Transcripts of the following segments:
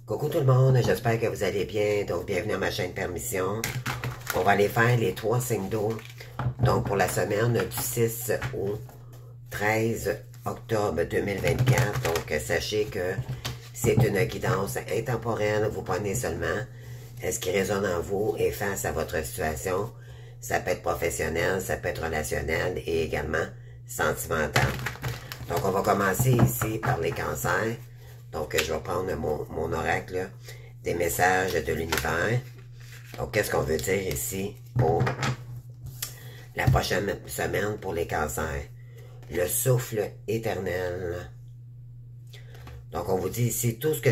Coucou tout le monde, j'espère que vous allez bien. Donc, bienvenue à ma chaîne Permission. On va aller faire les 3 signes d'eau. Donc, pour la semaine du 6 au 13 octobre 2024. Donc, sachez que c'est une guidance intemporelle. Vous prenez seulement ce qui résonne en vous et face à votre situation. Ça peut être professionnel, ça peut être relationnel et également sentimental. Donc, on va commencer ici par les cancers. Donc, je vais prendre mon oracle là, des messages de l'univers. Donc, qu'est-ce qu'on veut dire ici pour la prochaine semaine pour les cancers? Le souffle éternel. Donc, on vous dit ici tout ce que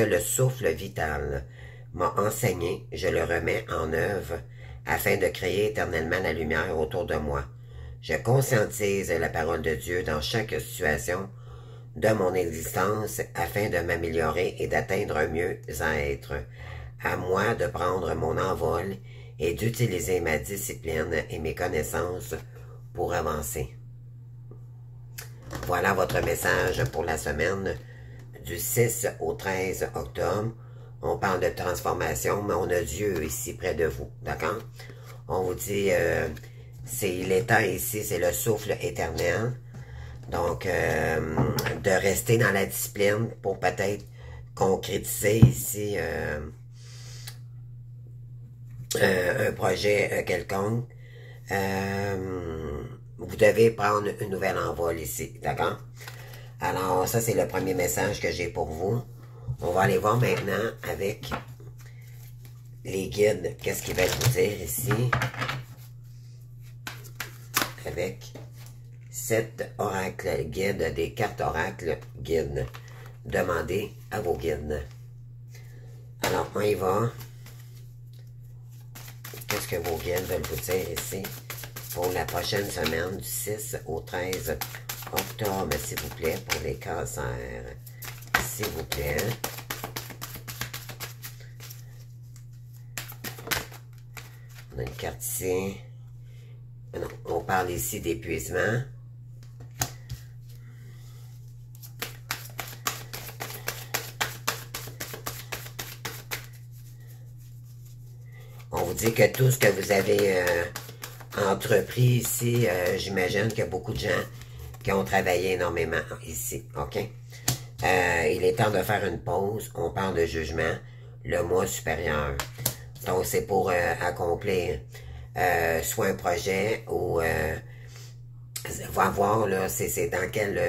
le souffle vital m'a enseigné, je le remets en œuvre afin de créer éternellement la lumière autour de moi. Je conscientise la parole de Dieu dans chaque situation de mon existence afin de m'améliorer et d'atteindre un mieux-être. À moi de prendre mon envol et d'utiliser ma discipline et mes connaissances pour avancer. Voilà votre message pour la semaine du 6 au 13 octobre. On parle de transformation, mais on a Dieu ici près de vous, d'accord? On vous dit... il est temps ici, c'est le souffle éternel. Donc, de rester dans la discipline pour peut-être concrétiser ici un projet quelconque. Vous devez prendre une nouvelle envol ici, d'accord? Alors, ça, c'est le premier message que j'ai pour vous. On va aller voir maintenant avec les guides, qu'est-ce qu'ils veulent vous dire ici. Avec 7 oracles guides, des cartes oracles guides. Demandez à vos guides. Alors, on y va. Qu'est-ce que vos guides veulent vous dire ici pour la prochaine semaine du 6 au 13 octobre, s'il vous plaît, pour les cancers. S'il vous plaît. On a une carte ici. On parle ici d'épuisement. On vous dit que tout ce que vous avez entrepris ici, j'imagine qu'il y a beaucoup de gens qui ont travaillé énormément ici, ok? Il est temps de faire une pause. On parle de jugement, le moi supérieur. Donc, c'est pour accomplir soit un projet ou va voir là, c'est dans quelle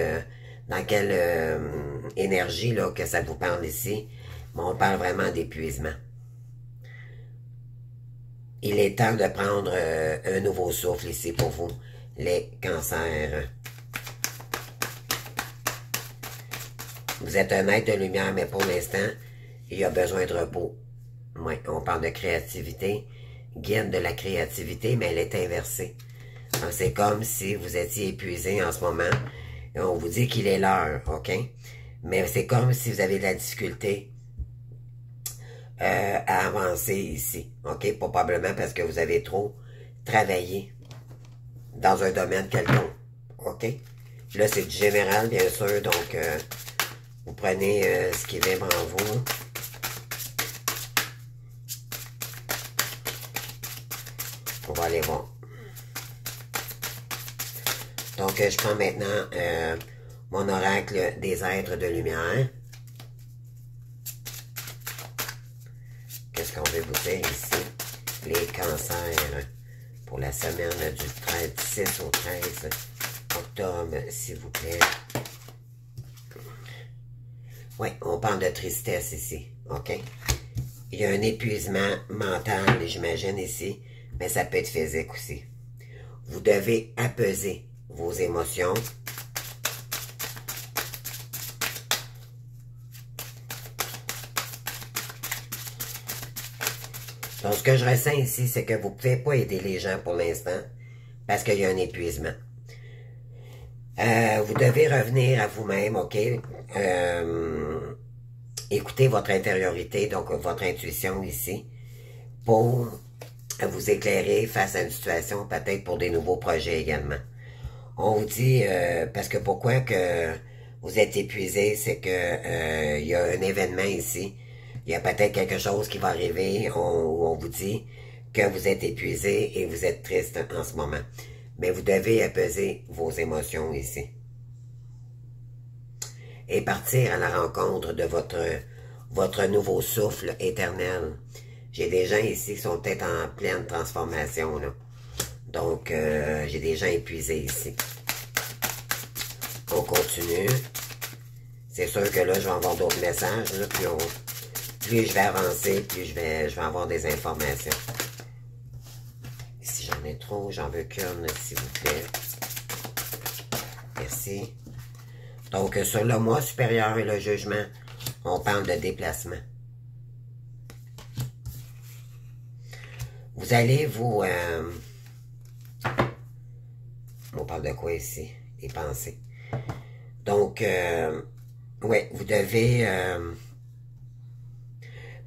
énergie là, que ça vous parle ici. Mais on parle vraiment d'épuisement. Il est temps de prendre un nouveau souffle ici pour vous, les cancers. Vous êtes un être de lumière, mais pour l'instant, il y a besoin de repos. Oui, on parle de créativité, guide de la créativité, mais elle est inversée. C'est comme si vous étiez épuisé en ce moment. Et on vous dit qu'il est l'heure, ok? Mais c'est comme si vous avez de la difficulté à avancer ici, ok? Probablement parce que vous avez trop travaillé dans un domaine quelconque, ok? Là, c'est du général, bien sûr, donc vous prenez ce qui vibre en vous. On va aller voir. Donc, je prends maintenant mon oracle des êtres de lumière. Qu'est-ce qu'on veut vous dire ici? Les cancers pour la semaine du 6 au 13 octobre, s'il vous plaît. Oui, on parle de tristesse ici, ok? Il y a un épuisement mental, j'imagine, ici, mais ça peut être physique aussi. Vous devez apaiser vos émotions. Donc, ce que je ressens ici, c'est que vous ne pouvez pas aider les gens pour l'instant parce qu'il y a un épuisement. Vous devez revenir à vous-même, ok? Écoutez votre intériorité, donc votre intuition ici, pour vous éclairer face à une situation, peut-être pour des nouveaux projets également. On vous dit, parce que pourquoi que vous êtes épuisé, c'est que il y a un événement ici. Il y a peut-être quelque chose qui va arriver où on vous dit que vous êtes épuisé et vous êtes triste en ce moment. Mais vous devez apaiser vos émotions ici. Et partir à la rencontre de votre nouveau souffle éternel. J'ai des gens ici qui sont peut-être en pleine transformation, là. Donc, j'ai des gens épuisés ici. On continue. C'est sûr que là, je vais avoir d'autres messages. Là, plus je vais avancer, plus je vais avoir des informations. Si j'en ai trop, j'en veux qu'une, s'il vous plaît. Merci. Donc, sur le moi supérieur et le jugement, on parle de déplacement. Vous allez vous... on parle de quoi ici? Des pensées. Donc, ouais, vous devez...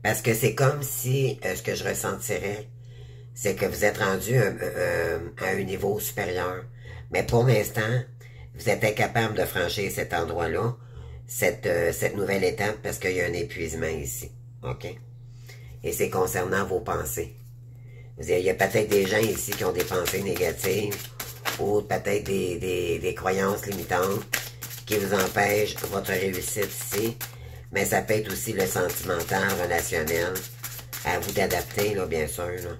parce que c'est comme si, ce que je ressentirais, c'est que vous êtes rendu à un niveau supérieur. Mais pour l'instant, vous êtes incapable de franchir cet endroit-là, cette nouvelle étape, parce qu'il y a un épuisement ici. OK? Et c'est concernant vos pensées. Il y a peut-être des gens ici qui ont des pensées négatives, ou peut-être des croyances limitantes qui vous empêchent votre réussite ici. Mais ça peut être aussi le sentimental, relationnel. À vous d'adapter, là, bien sûr, là.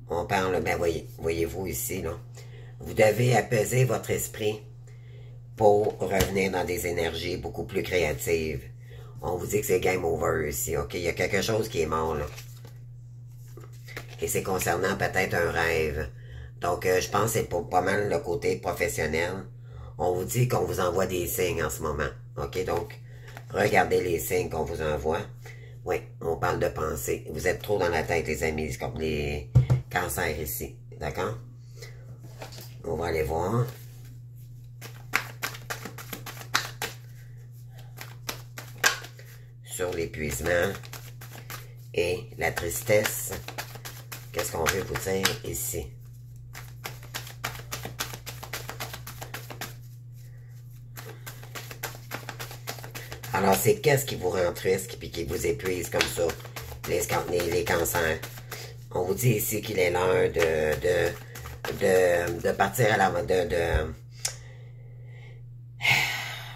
On parle, ben voyez-vous ici, là. Vous devez apaiser votre esprit pour revenir dans des énergies beaucoup plus créatives. On vous dit que c'est game over ici, OK? Il y a quelque chose qui est mort, là. Et c'est concernant peut-être un rêve. Donc, je pense que c'est pour pas mal le côté professionnel. On vous dit qu'on vous envoie des signes en ce moment. OK? Donc, regardez les signes qu'on vous envoie. Oui, on parle de pensée. Vous êtes trop dans la tête, les amis. C'est comme les cancers ici. D'accord? On va aller voir. Sur l'épuisement et la tristesse. Qu'est-ce qu'on veut vous dire ici? Alors, c'est qu'est-ce qui vous rend triste et qui vous épuise comme ça, les cancers. On vous dit ici qu'il est l'heure de partir à la...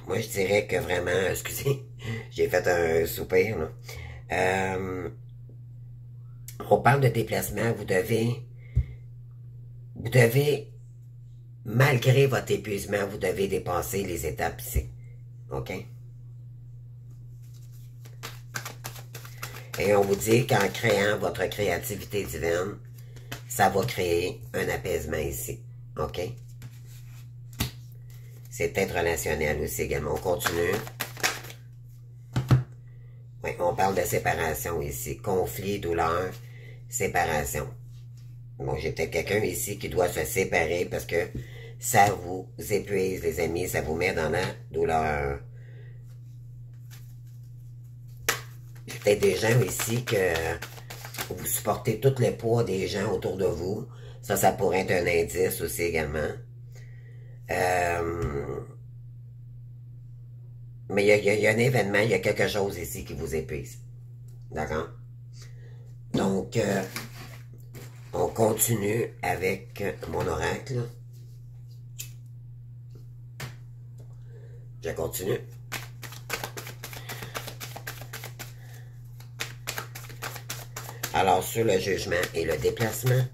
Moi, je dirais que vraiment... Excusez, j'ai fait un soupir, là. On parle de déplacement. Vous devez, malgré votre épuisement, vous devez dépasser les étapes ici. OK? Et on vous dit qu'en créant votre créativité divine, ça va créer un apaisement ici. OK? C'est peut-être relationnel aussi également. On continue. Oui, on parle de séparation ici. Conflit, douleur, séparation. Bon, j'ai peut-être quelqu'un ici qui doit se séparer parce que ça vous épuise, les amis. Ça vous met dans la douleur. J'ai peut-être des gens ici que vous supportez tout le poids des gens autour de vous. Ça pourrait être un indice aussi également. Mais il y a un événement, il y a quelque chose ici qui vous épuise. D'accord? Donc, on continue avec mon oracle. Je continue. Alors, sur le jugement et le déplacement,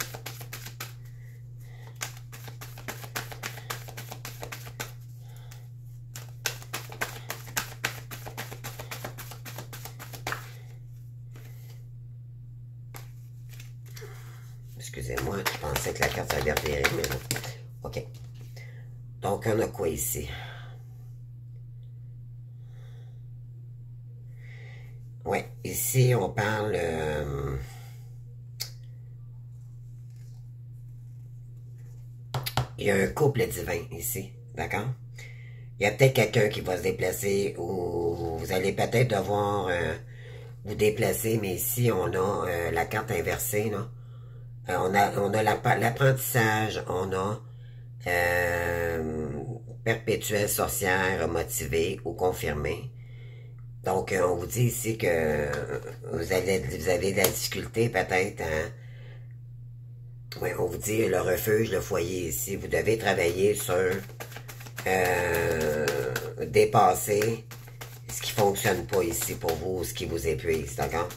excusez-moi, je pensais que la carte allait revirer, mais non. OK. Donc, on a quoi ici? Ouais, ici, on parle... il y a un couple divin ici, d'accord? Il y a peut-être quelqu'un qui va se déplacer ou vous allez peut-être devoir vous déplacer, mais ici, on a la carte inversée, là. On a l'apprentissage, on a perpétuelle sorcière motivée ou confirmée. Donc, on vous dit ici que vous avez de la difficulté peut-être. Oui, on vous dit le refuge, le foyer ici. Vous devez travailler sur dépasser ce qui fonctionne pas ici pour vous, ce qui vous épuise, d'accord?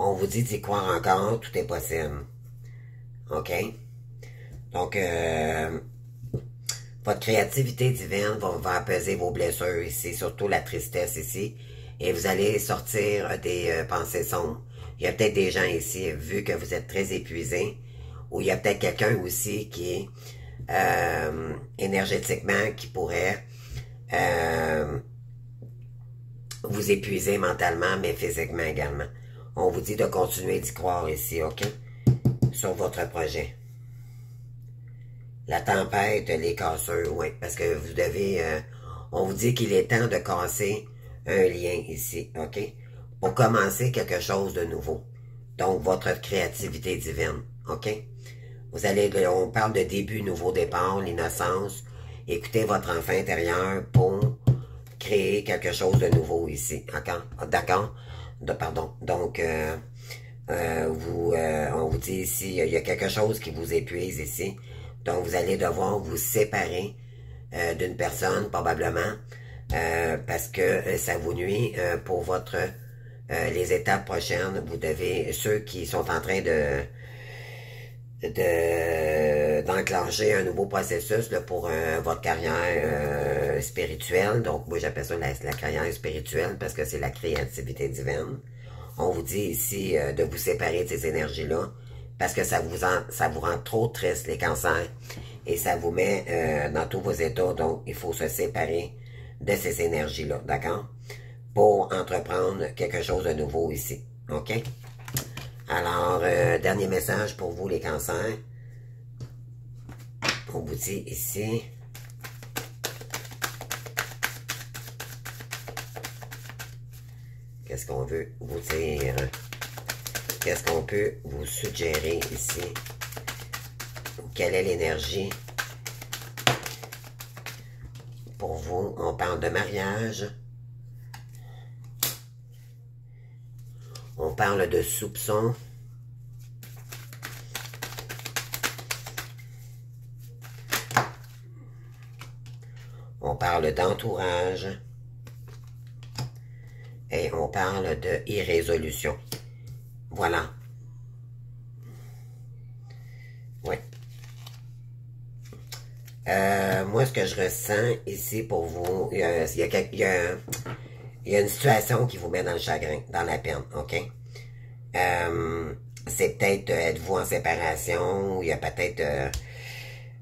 On vous dit d'y croire encore, tout est possible. OK? Donc, votre créativité divine va apaiser vos blessures ici, surtout la tristesse ici, et vous allez sortir des pensées sombres. Il y a peut-être des gens ici, vu que vous êtes très épuisés, ou il y a peut-être quelqu'un aussi qui est énergétiquement, qui pourrait vous épuiser mentalement, mais physiquement également. On vous dit de continuer d'y croire ici, OK? Sur votre projet. La tempête, les casseurs, oui, parce que vous devez... on vous dit qu'il est temps de casser un lien ici, OK? Pour commencer quelque chose de nouveau. Donc, votre créativité divine, OK? Vous allez... On parle de début, nouveau départ, l'innocence. Écoutez votre enfant intérieur pour créer quelque chose de nouveau ici, d'accord? D'accord? Pardon. Donc, on vous dit ici, il y a quelque chose qui vous épuise ici. Donc, vous allez devoir vous séparer d'une personne, probablement, parce que ça vous nuit pour votre les étapes prochaines. Vous devez, ceux qui sont en train d'enclencher un nouveau processus là, pour votre carrière spirituelle. Donc, moi, j'appelle ça la carrière spirituelle parce que c'est la créativité divine. On vous dit ici de vous séparer de ces énergies-là parce que ça vous rend trop triste, les cancers, et ça vous met dans tous vos états. Donc, il faut se séparer de ces énergies-là, d'accord? Pour entreprendre quelque chose de nouveau ici, OK? Alors, dernier message pour vous, les cancers. On vous dit ici... Qu'est-ce qu'on veut vous dire? Qu'est-ce qu'on peut vous suggérer ici? Quelle est l'énergie pour vous? On parle de mariage. On parle de soupçons. On parle d'entourage. Et on parle de irrésolution. Voilà. Oui. Moi, ce que je ressens ici pour vous, il y a une situation qui vous met dans le chagrin, dans la peine, OK? C'est peut-être, êtes-vous en séparation, ou il y a peut-être,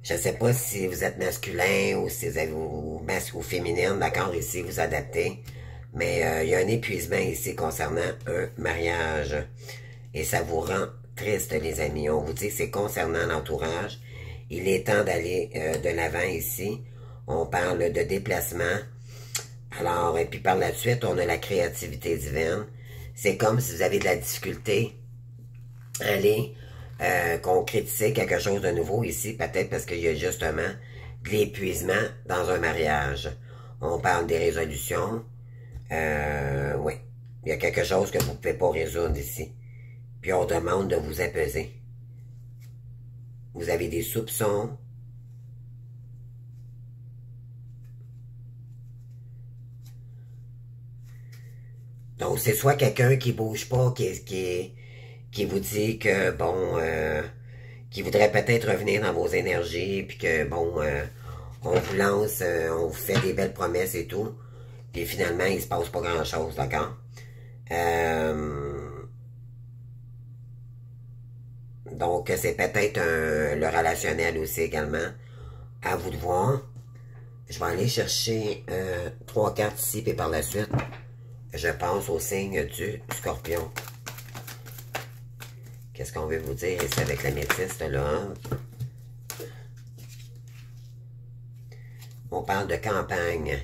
je ne sais pas si vous êtes masculin ou si vous êtes ou féminine, d'accord, ici, vous adaptez. Mais il y a un épuisement ici concernant un mariage. Et ça vous rend triste, les amis. On vous dit que c'est concernant l'entourage. Il est temps d'aller de l'avant ici. On parle de déplacement. Alors, et puis par la suite, on a la créativité divine. C'est comme si vous avez de la difficulté à aller concrétiser quelque chose de nouveau ici. Peut-être parce qu'il y a justement de l'épuisement dans un mariage. On parle des résolutions. Oui. Il y a quelque chose que vous ne pouvez pas résoudre ici. Puis on demande de vous apaiser. Vous avez des soupçons. Donc, c'est soit quelqu'un qui bouge pas, qui vous dit que, bon, qui voudrait peut-être revenir dans vos énergies, puis que, bon, on vous lance, on vous fait des belles promesses et tout. Puis finalement, il se passe pas grand-chose, d'accord? Donc, c'est peut-être le relationnel aussi également. À vous de voir. Je vais aller chercher 3 cartes ici, puis par la suite, je pense au signe du Scorpion. Qu'est-ce qu'on veut vous dire ici avec la métiste, là? On parle de campagne.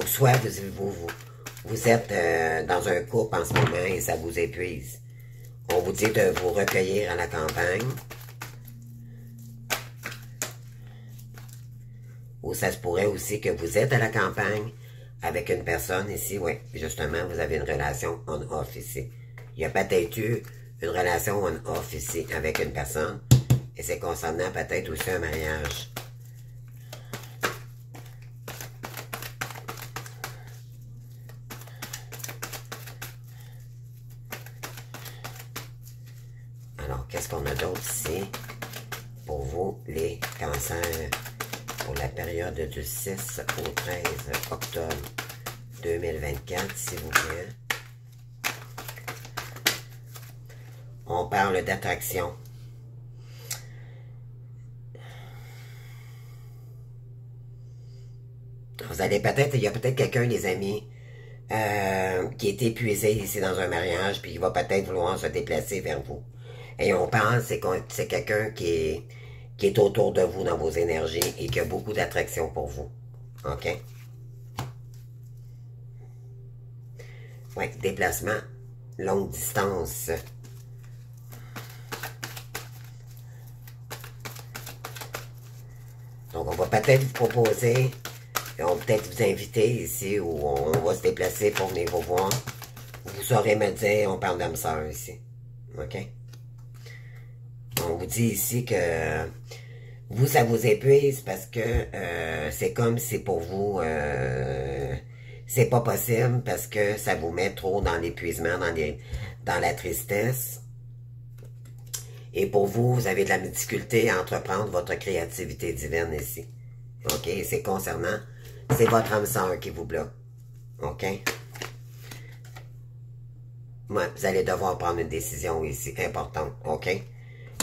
soit vous êtes dans un couple en ce moment et ça vous épuise. On vous dit de vous recueillir à la campagne. Ou ça se pourrait aussi que vous êtes à la campagne avec une personne ici, oui, justement, vous avez une relation on-off ici. Il y a peut-être eu une relation on-off ici avec une personne et c'est concernant peut-être aussi un mariage. Alors, qu'est-ce qu'on a d'autre ici pour vous, les cancers, pour la période du 6 au 13 octobre 2024, s'il vous plaît? On parle d'attraction. Vous allez peut-être, il y a peut-être quelqu'un, les amis, qui est épuisé ici dans un mariage, puis qui va peut-être vouloir se déplacer vers vous. Et on pense, c'est quelqu'un qui est autour de vous dans vos énergies et qui a beaucoup d'attraction pour vous. OK? Oui, déplacement, longue distance. Donc, on va peut-être vous proposer, on va peut-être vous inviter ici où on va se déplacer pour venir vous voir. Vous saurez me dire, on parle d'âme sœur ici. OK? On vous dit ici que vous, ça vous épuise parce que c'est comme si pour vous, c'est pas possible parce que ça vous met trop dans l'épuisement, dans la tristesse. Et pour vous, vous avez de la difficulté à entreprendre votre créativité divine ici. OK? C'est concernant, c'est votre âme sœur qui vous bloque. OK? Ouais, vous allez devoir prendre une décision ici, importante. OK?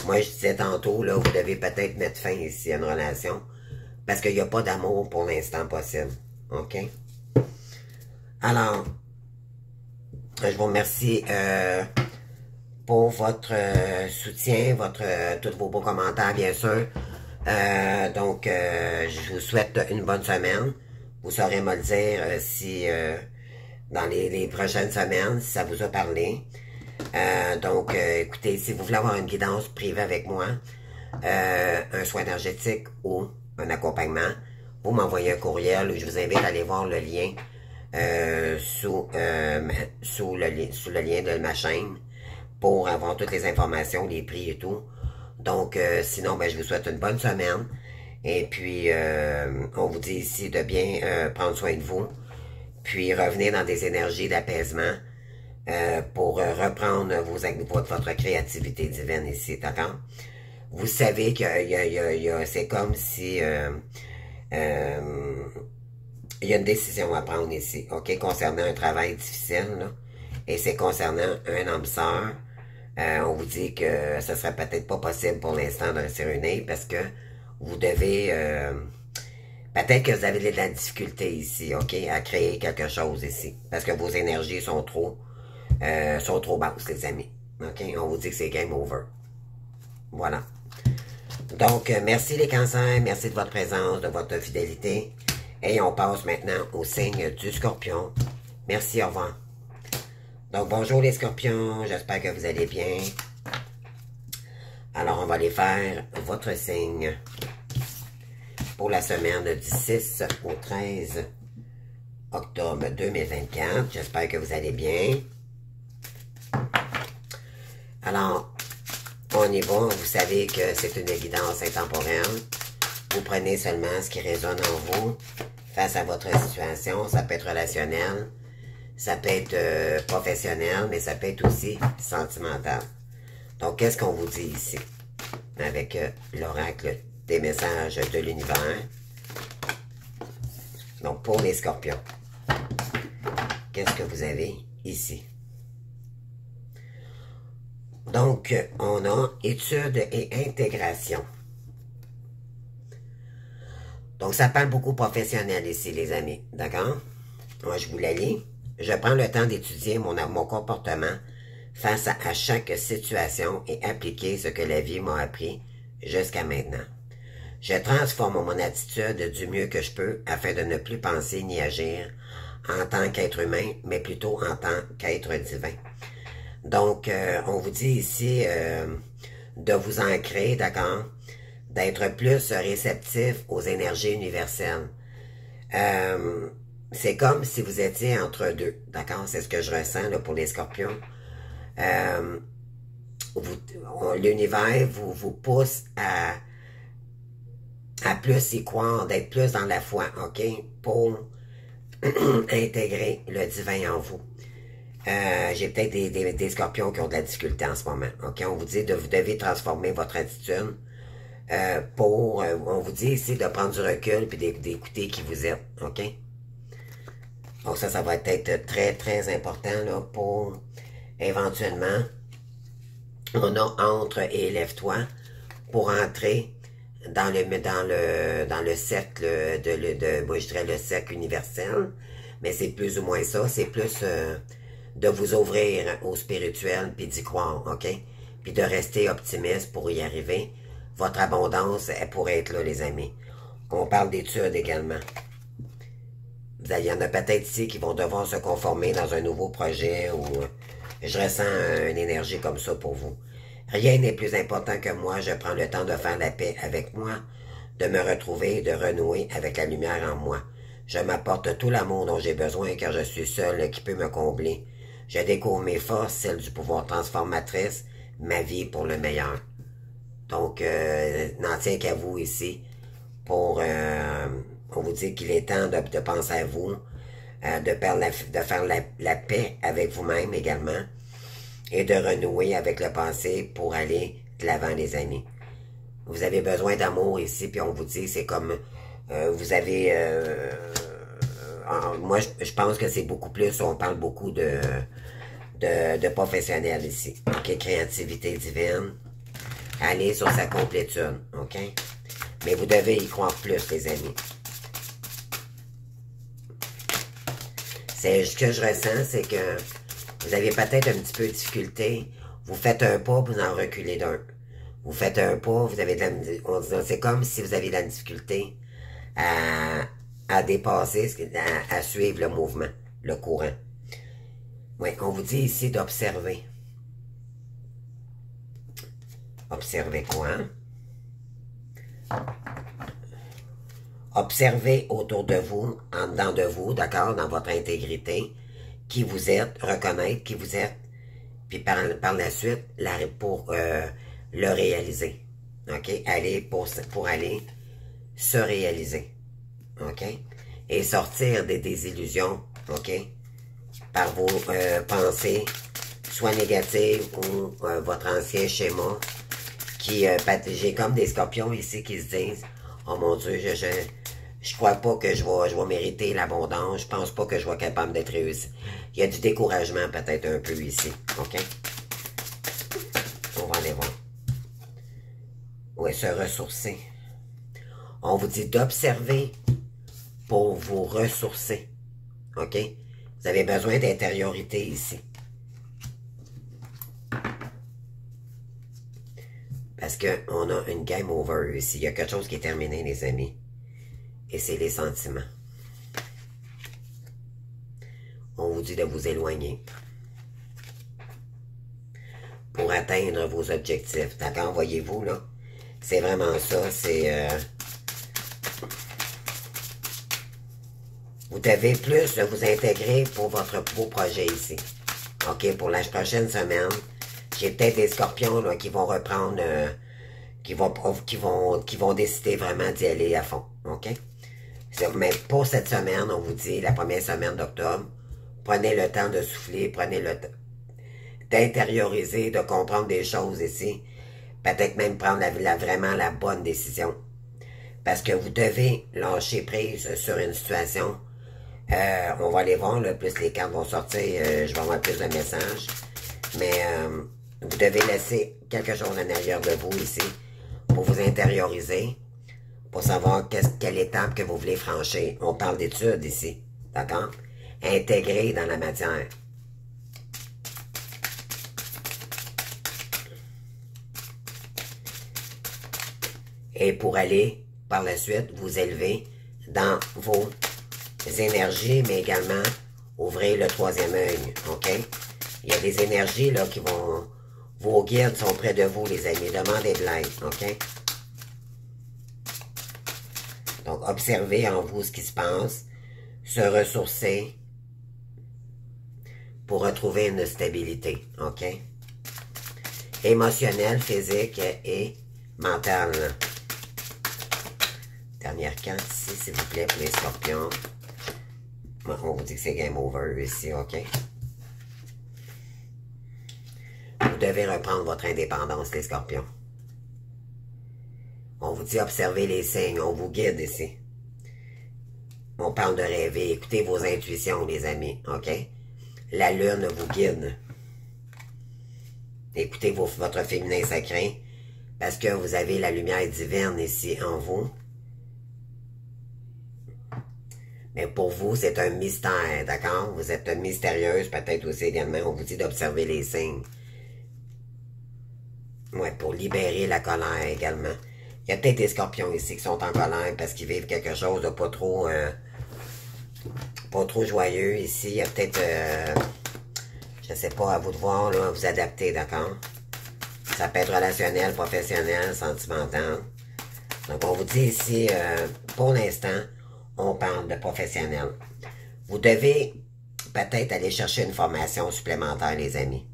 Moi, je disais tantôt, là, vous devez peut-être mettre fin ici à une relation parce qu'il n'y a pas d'amour pour l'instant possible. OK? Alors, je vous remercie pour votre soutien, tous vos beaux commentaires, bien sûr. Donc, je vous souhaite une bonne semaine. Vous saurez me le dire si dans les prochaines semaines, si ça vous a parlé. Donc, écoutez, si vous voulez avoir une guidance privée avec moi, un soin énergétique ou un accompagnement, vous m'envoyez un courriel ou je vous invite à aller voir le lien sous le lien de ma chaîne pour avoir toutes les informations, les prix et tout. Donc, sinon, ben, je vous souhaite une bonne semaine. Et puis, on vous dit ici de bien prendre soin de vous. Puis, revenez dans des énergies d'apaisement pour reprendre votre créativité divine ici, d'accord? Vous savez que c'est comme si il y a une décision à prendre ici, OK, concernant un travail difficile, là, et c'est concernant un âme sœur. On vous dit que ce serait peut-être pas possible pour l'instant de se réunir parce que vous devez, peut-être que vous avez de la difficulté ici, OK, à créer quelque chose ici, parce que vos énergies sont trop basses, les amis, OK, on vous dit que c'est game over. Voilà. Donc, merci les cancers, merci de votre présence, de votre fidélité. Et on passe maintenant au signe du Scorpion. Merci, au revoir. Donc, bonjour les Scorpions, j'espère que vous allez bien. Alors, on va aller faire votre signe pour la semaine du 6 au 13 octobre 2024. J'espère que vous allez bien. Alors, on y va. Vous savez que c'est une évidence intemporelle. Vous prenez seulement ce qui résonne en vous face à votre situation. Ça peut être relationnel, ça peut être professionnel, mais ça peut être aussi sentimental. Donc, qu'est-ce qu'on vous dit ici? Avec l'oracle des messages de l'univers. Donc, pour les Scorpions, qu'est-ce que vous avez ici? Donc, on a études et intégration. Donc, ça parle beaucoup professionnel ici, les amis. D'accord? Moi, je vous la lis. Je prends le temps d'étudier mon comportement face à chaque situation et appliquer ce que la vie m'a appris jusqu'à maintenant. Je transforme mon attitude du mieux que je peux afin de ne plus penser ni agir en tant qu'être humain, mais plutôt en tant qu'être divin. Donc, on vous dit ici de vous ancrer, d'accord? D'être plus réceptif aux énergies universelles. C'est comme si vous étiez entre deux, d'accord? C'est ce que je ressens là, pour les scorpions. L'univers vous pousse à plus y croire, d'être plus dans la foi, ok? Pour intégrer le divin en vous. J'ai peut-être des scorpions qui ont de la difficulté en ce moment, ok? On vous dit vous devez transformer votre attitude on vous dit ici de prendre du recul puis d'écouter qui vous êtes, ok? Donc ça va être très, très important là, pour éventuellement, on a entre et lève-toi pour entrer dans le cercle moi je dirais le cercle universel, mais c'est plus ou moins ça, c'est plus de vous ouvrir au spirituel puis d'y croire, ok? Puis de rester optimiste pour y arriver. Votre abondance, elle pourrait être là, les amis. On parle d'études également. Il y en a peut-être ici qui vont devoir se conformer dans un nouveau projet ou je ressens une énergie comme ça pour vous. Rien n'est plus important que moi. Je prends le temps de faire la paix avec moi, de me retrouver et de renouer avec la lumière en moi. Je m'apporte tout l'amour dont j'ai besoin car je suis seul qui peut me combler. Je découvre mes forces, celles du pouvoir transformatrice, ma vie pour le meilleur. Donc, n'en tient qu'à vous ici pour... on vous dit qu'il est temps de penser à vous, de faire la paix avec vous-même également et de renouer avec le passé pour aller de l'avant, les amis. Vous avez besoin d'amour ici, puis on vous dit, c'est comme... vous avez... moi, je pense que c'est beaucoup plus, on parle beaucoup de professionnels ici. OK, créativité divine. Allez sur sa complétude, OK? Mais vous devez y croire plus, les amis. Ce que je ressens, c'est que vous avez peut-être un petit peu de difficulté. Vous faites un pas, vous en reculez d'un. Vous faites un pas, vous avez de la... C'est comme si vous avez de la difficulté à dépasser, à suivre le mouvement, le courant. Oui, on vous dit ici d'observer. Observez quoi? Observez autour de vous, en dedans de vous, d'accord, dans votre intégrité, qui vous êtes, reconnaître qui vous êtes, puis par la suite, pour le réaliser. OK? Aller pour aller se réaliser. OK? Et sortir des désillusions, OK? Par vos pensées, soit négatives ou votre ancien schéma, j'ai comme des scorpions ici qui se disent, oh mon Dieu, je crois pas que je vais mériter l'abondance, je pense pas que je vais être capable d'être réussi. Il y a du découragement peut-être un peu ici, ok? On va aller voir. Oui, se ressourcer. On vous dit d'observer pour vous ressourcer, ok? Vous avez besoin d'intériorité ici. Parce qu'on a une game over ici. Il y a quelque chose qui est terminé, les amis. Et c'est les sentiments. On vous dit de vous éloigner. Pour atteindre vos objectifs. D'accord, voyez-vous, là? C'est vraiment ça. C'est... vous devez plus vous intégrer pour votre beau projet ici. OK, pour la prochaine semaine, j'ai peut-être des scorpions là, qui vont reprendre, qui vont décider vraiment d'y aller à fond. OK? Mais pour cette semaine, on vous dit, la première semaine d'octobre, prenez le temps de souffler, prenez le temps d'intérioriser, de comprendre des choses ici. Peut-être même prendre vraiment la bonne décision. Parce que vous devez lâcher prise sur une situation. On va aller voir, là, plus les cartes vont sortir, je vais avoir plus de messages. Mais vous devez laisser quelque chose en arrière de vous ici pour vous intérioriser, pour savoir quelle étape que vous voulez franchir. On parle d'études ici, d'accord? Intégrer dans la matière. Et pour aller par la suite vous élever dans vos énergies, mais également ouvrez le troisième œil, ok? Il y a des énergies là qui vont... Vos guides sont près de vous, les amis. Demandez de l'aide, ok? Donc, observez en vous ce qui se passe, se ressourcer pour retrouver une stabilité, ok? Émotionnelle, physique et mentale. Dernière carte ici, s'il vous plaît, pour les scorpions. Bon, on vous dit que c'est game over ici, ok? Vous devez reprendre votre indépendance, les scorpions. On vous dit observez les signes, on vous guide ici. On parle de rêver, écoutez vos intuitions, les amis, ok? La lune vous guide. Écoutez votre féminin sacré, parce que vous avez la lumière divine ici en vous. Mais pour vous, c'est un mystère, d'accord? Vous êtes mystérieuse, peut-être aussi également. On vous dit d'observer les signes. Ouais, pour libérer la colère également. Il y a peut-être des scorpions ici qui sont en colère parce qu'ils vivent quelque chose de pas trop joyeux ici. Il y a peut-être, je sais pas, à vous de voir, là, vous adapter, d'accord? Ça peut être relationnel, professionnel, sentimental. Donc, on vous dit ici, pour l'instant, on parle de professionnel. Vous devez peut-être aller chercher une formation supplémentaire, les amis.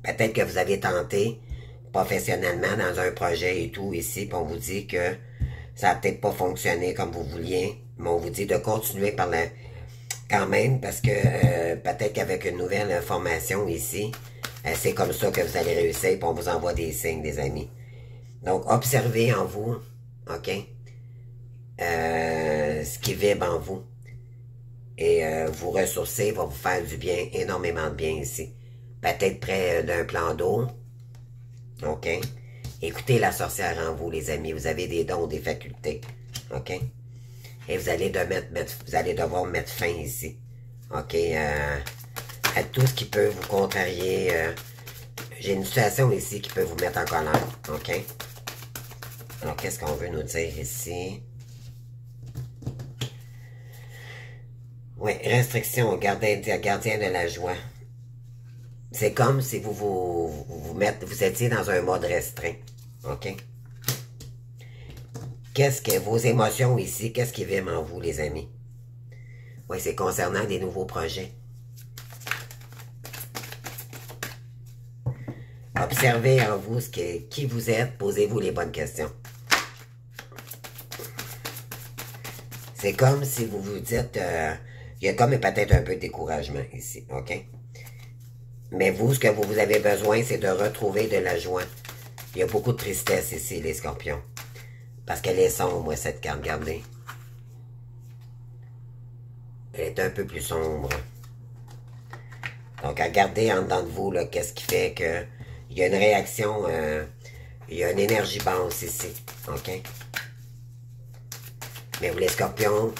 Peut-être que vous avez tenté professionnellement dans un projet et tout ici, puis on vous dit que ça n'a peut-être pas fonctionné comme vous vouliez, mais on vous dit de continuer par la... quand même, parce que peut-être qu'avec une nouvelle formation ici, c'est comme ça que vous allez réussir, puis on vous envoie des signes, des amis. Donc, observez en vous, ok, ce qui vibre en vous, et vous ressourcer va vous faire du bien, énormément de bien ici. Peut-être près d'un plan d'eau. OK? Écoutez la sorcière en vous, les amis. Vous avez des dons, des facultés. OK? Et vous allez, vous allez devoir mettre fin ici. OK? À tout ce qui peut vous contrarier. J'ai une situation ici qui peut vous mettre en colère. OK? Alors, qu'est-ce qu'on veut nous dire ici? Oui, restriction, gardien de la joie. C'est comme si vous étiez dans un mode restreint. OK? Qu'est-ce que vos émotions ici, qu'est-ce qui vibre en vous, les amis? Oui, c'est concernant des nouveaux projets. Observez en vous qui vous êtes, posez-vous les bonnes questions. C'est comme si vous vous dites, il y a comme peut-être un peu de découragement ici, OK? Mais vous, ce que vous avez besoin, c'est de retrouver de la joie. Il y a beaucoup de tristesse ici, les scorpions. Parce qu'elle est sombre, cette carte, regardez. Elle est un peu plus sombre. Donc, à garder en dedans de vous, qu'est-ce qui fait que il y a une réaction, il y a une énergie basse ici, OK? Mais vous, les scorpions,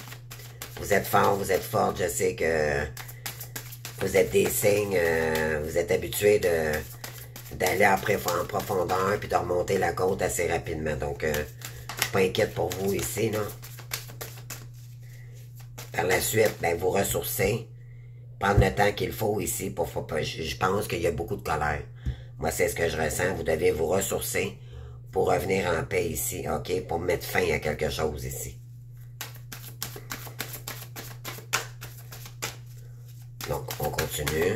vous êtes forts, vous êtes fortes, je sais que vous êtes des signes, vous êtes habitués d'aller en profondeur puis de remonter la côte assez rapidement. Donc, je suis pas inquiète pour vous ici, non? Par la suite, ben, vous ressourcez, prendre le temps qu'il faut ici pour pas. Je pense qu'il y a beaucoup de colère. Moi, c'est ce que je ressens. Vous devez vous ressourcer pour revenir en paix ici, OK? Pour mettre fin à quelque chose ici. Donc, on continue.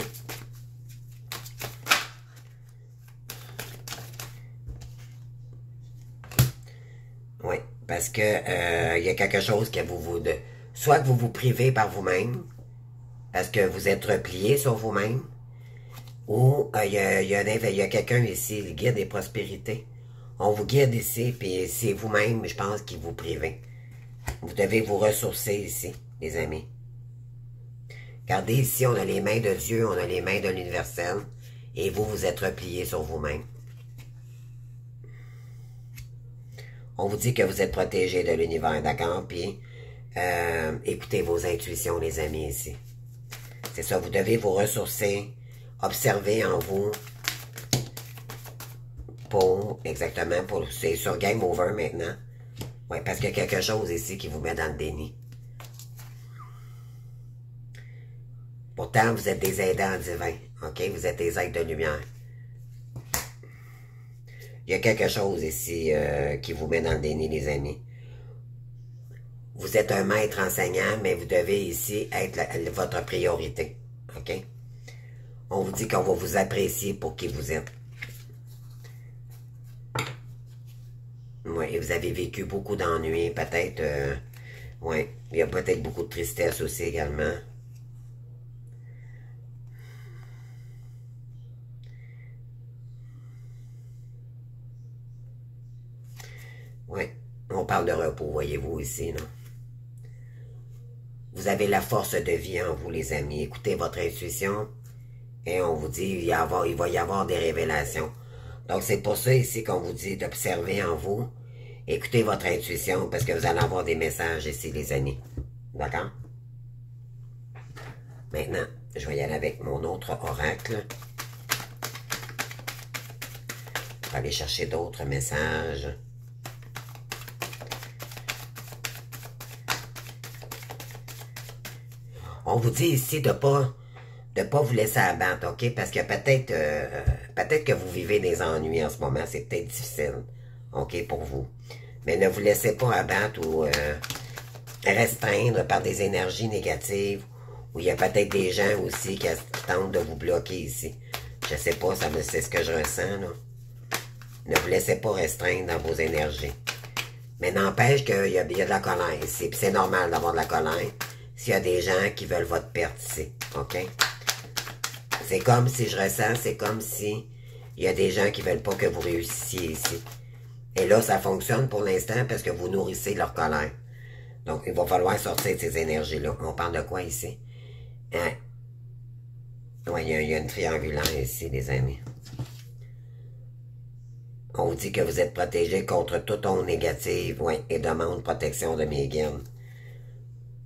Oui, parce que il y a quelque chose que soit que vous vous privez par vous-même, parce que vous êtes replié sur vous-même, ou il y a quelqu'un ici, le guide des prospérités. On vous guide ici, puis c'est vous-même, je pense, qui vous privez. Vous devez vous ressourcer ici, les amis. Regardez ici, on a les mains de Dieu, on a les mains de l'universel, et vous, vous êtes replié sur vous-même. On vous dit que vous êtes protégé de l'univers, d'accord? Puis, écoutez vos intuitions, les amis, ici. C'est ça, vous devez vous ressourcer, observer en vous, exactement, c'est sur Game Over maintenant. Oui, parce qu'il y a quelque chose ici qui vous met dans le déni. Pourtant, vous êtes des aidants divins, OK? Vous êtes des êtres de lumière. Il y a quelque chose ici qui vous met dans le déni, les amis. Vous êtes un maître enseignant, mais vous devez ici être votre priorité, OK? On vous dit qu'on va vous apprécier pour qui vous êtes. Oui, et vous avez vécu beaucoup d'ennuis, peut-être. Oui, il y a peut-être beaucoup de tristesse aussi également. Oui, on parle de repos, voyez-vous ici, non? Vous avez la force de vie en vous, les amis. Écoutez votre intuition et on vous dit il va y avoir des révélations. Donc, c'est pour ça ici qu'on vous dit d'observer en vous. Écoutez votre intuition parce que vous allez avoir des messages ici, les amis. D'accord? Maintenant, je vais y aller avec mon autre oracle. Je vais aller chercher d'autres messages. On vous dit ici de pas vous laisser abattre, OK? Parce que peut-être que vous vivez des ennuis en ce moment. C'est peut-être difficile, OK, pour vous. Mais ne vous laissez pas abattre ou restreindre par des énergies négatives. Ou il y a peut-être des gens aussi qui tentent de vous bloquer ici. Je sais pas, c'est ce que je ressens, là. Ne vous laissez pas restreindre dans vos énergies. Mais n'empêche qu'il y a de la colère ici. Puis c'est normal d'avoir de la colère s'il y a des gens qui veulent votre perte ici. OK? C'est comme si je ressens, c'est comme si il y a des gens qui veulent pas que vous réussissiez ici. Et là, ça fonctionne pour l'instant parce que vous nourrissez leur colère. Donc, il va falloir sortir de ces énergies-là. On parle de quoi ici? Hein? Oui, il y a une triangulaire ici, les amis. On vous dit que vous êtes protégé contre toute onde négative, oui, et demande protection de mes guides.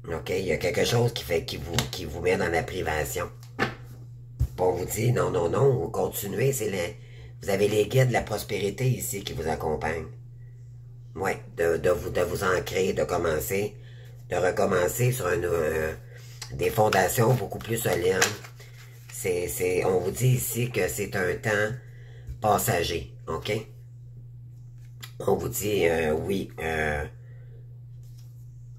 OK? Il y a quelque chose qui vous met dans la privation. On vous dit, non, non, non, vous continuez, vous avez les guides de la prospérité ici qui vous accompagnent. Oui, de vous ancrer, de recommencer sur des fondations beaucoup plus solides. On vous dit ici que c'est un temps passager, OK? On vous dit, oui,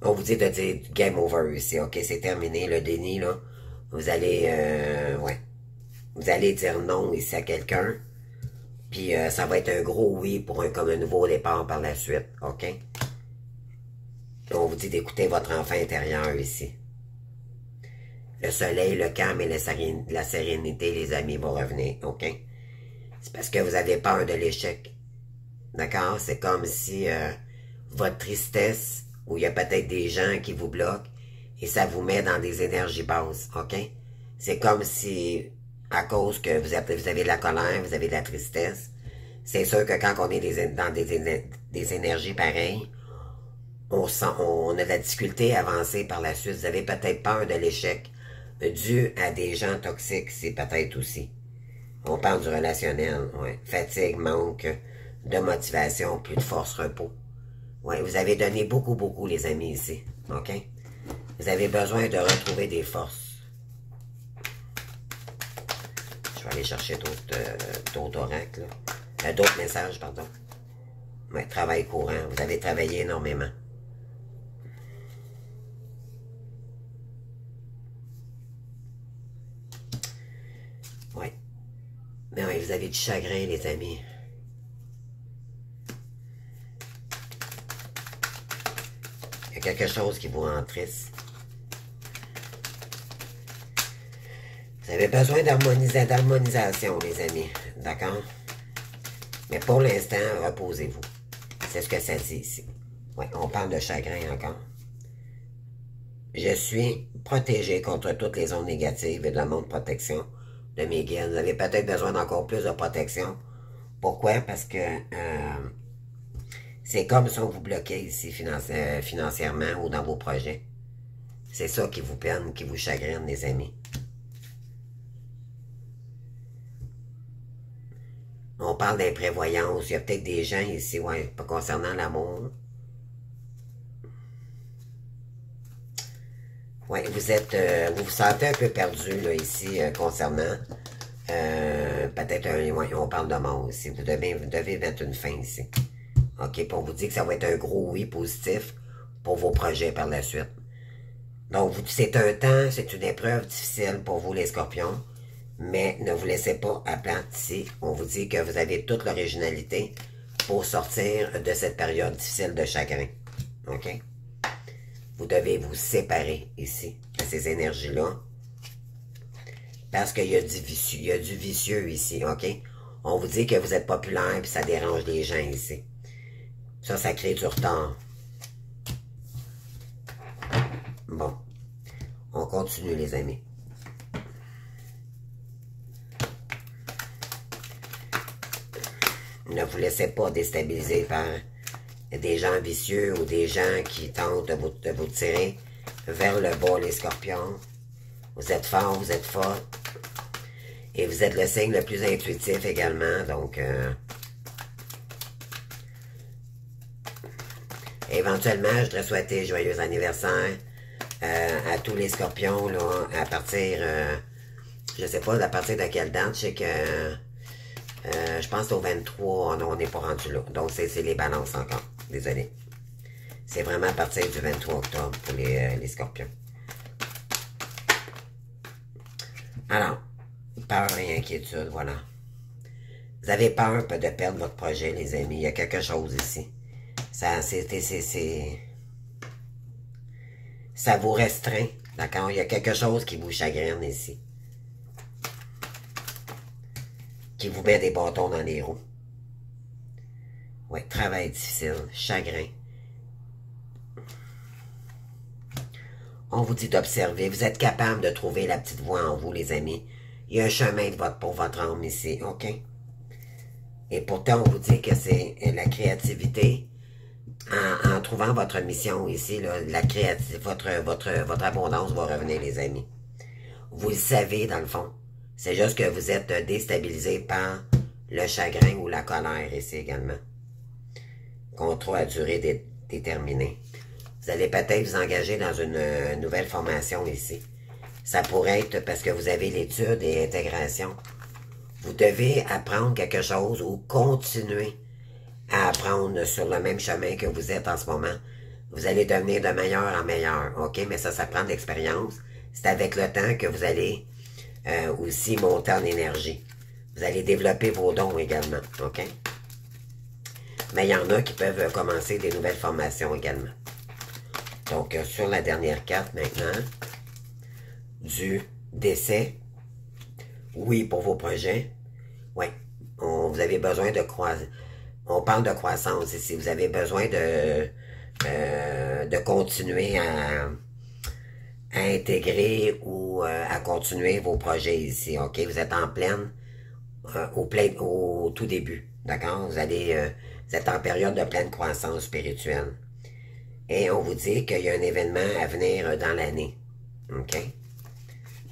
on vous dit de dire game over ici, OK? C'est terminé, le déni, là. Vous allez, ouais. Vous allez dire non ici à quelqu'un. Puis ça va être un gros oui pour comme un nouveau départ par la suite, OK? On vous dit d'écouter votre enfant intérieur ici. Le soleil, le calme et la sérénité, les amis, vont revenir, OK? C'est parce que vous avez peur de l'échec. D'accord? C'est comme si votre tristesse, où il y a peut-être des gens qui vous bloquent, et ça vous met dans des énergies basses, OK? C'est comme si, à cause que vous avez de la colère, vous avez de la tristesse, c'est sûr que quand on est dans des énergies pareilles, on a de la difficulté à avancer par la suite. Vous avez peut-être peur de l'échec dû à des gens toxiques, c'est peut-être aussi. On parle du relationnel, ouais. Fatigue, manque de motivation, plus de force, repos. Ouais, vous avez donné beaucoup, beaucoup, les amis, ici. OK? Vous avez besoin de retrouver des forces. Je vais aller chercher d'autres oracles. D'autres messages, pardon. Ouais, travail courant. Vous avez travaillé énormément. Ouais. Mais oui, vous avez du chagrin, les amis. Il y a quelque chose qui vous rend triste. Vous avez besoin d'harmonisation, les amis. D'accord? Mais pour l'instant, reposez-vous. C'est ce que ça dit ici. Oui, on parle de chagrin encore. Je suis protégé contre toutes les ondes négatives et de la de protection de mes guides. Vous avez peut-être besoin d'encore plus de protection. Pourquoi? Parce que c'est comme si on vous bloquait ici financièrement ou dans vos projets. C'est ça qui vous peine, qui vous chagrine, les amis. On parle d'imprévoyance. Il y a peut-être des gens ici, ouais, concernant l'amour. Ouais, vous vous sentez un peu perdu, là, ici, concernant, peut-être ouais, on parle de mort aussi. Vous devez mettre une fin ici. OK, pour vous dire que ça va être un gros oui positif pour vos projets par la suite. Donc, c'est un temps, c'est une épreuve difficile pour vous, les scorpions, mais ne vous laissez pas à plat ici. On vous dit que vous avez toute l'originalité pour sortir de cette période difficile de chagrin. OK? Vous devez vous séparer ici de ces énergies-là. Parce qu'il y a du vicieux ici, OK? On vous dit que vous êtes populaire et ça dérange les gens ici. Ça crée du retard. Bon. On continue, les amis. Ne vous laissez pas déstabiliser par des gens vicieux ou des gens qui tentent de vous tirer vers le bas, les scorpions. Vous êtes fort, vous êtes fort. Et vous êtes le signe le plus intuitif également. Donc, éventuellement, je voudrais souhaiter joyeux anniversaire à tous les scorpions là, à partir, je sais pas à partir de quelle date. Je sais que je pense au 23, non, on n'est pas rendu là. Donc, c'est les balances encore. Désolé. C'est vraiment à partir du 23 octobre pour les scorpions. Alors, peur et inquiétude, voilà. Vous avez peur de perdre votre projet, les amis. Il y a quelque chose ici. Ça vous restreint, d'accord? Il y a quelque chose qui vous chagrine ici. Qui vous met des bâtons dans les roues. Oui, travail difficile, chagrin. On vous dit d'observer. Vous êtes capable de trouver la petite voie en vous, les amis. Il y a un chemin pour votre âme ici, OK? Et pourtant, on vous dit que c'est la créativité. En trouvant votre mission ici, là, votre abondance va revenir, les amis. Vous le savez, dans le fond. C'est juste que vous êtes déstabilisé par le chagrin ou la colère ici également. Contrat à durée déterminée. Vous allez peut-être vous engager dans une nouvelle formation ici. Ça pourrait être parce que vous avez l'étude et l'intégration. Vous devez apprendre quelque chose ou continuer à apprendre sur le même chemin que vous êtes en ce moment. Vous allez devenir de meilleur en meilleur, OK? Mais ça prend de l'expérience. C'est avec le temps que vous allez aussi monter en énergie. Vous allez développer vos dons également, OK? Mais il y en a qui peuvent commencer des nouvelles formations également. Donc, sur la dernière carte maintenant, du décès, oui pour vos projets, oui, vous avez besoin de croiser. On parle de croissance ici. Vous avez besoin de continuer à intégrer ou à continuer vos projets ici. OK? Vous êtes en pleine, au tout début. D'accord? Vous êtes en période de pleine croissance spirituelle. Et on vous dit qu'il y a un événement à venir dans l'année. OK?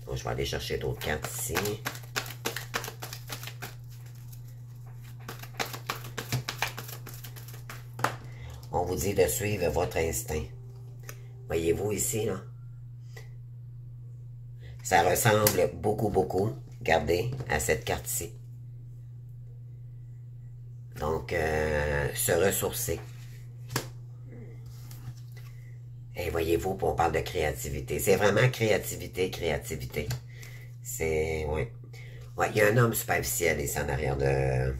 Donc, je vais aller chercher d'autres cartes ici. On vous dit de suivre votre instinct. Voyez-vous ici, là? Ça ressemble beaucoup, regardez, à cette carte-ci. Donc, se ressourcer. Et voyez-vous, on parle de créativité. C'est vraiment créativité. C'est, ouais. Ouais, il y a un homme superficiel ici en arrière de...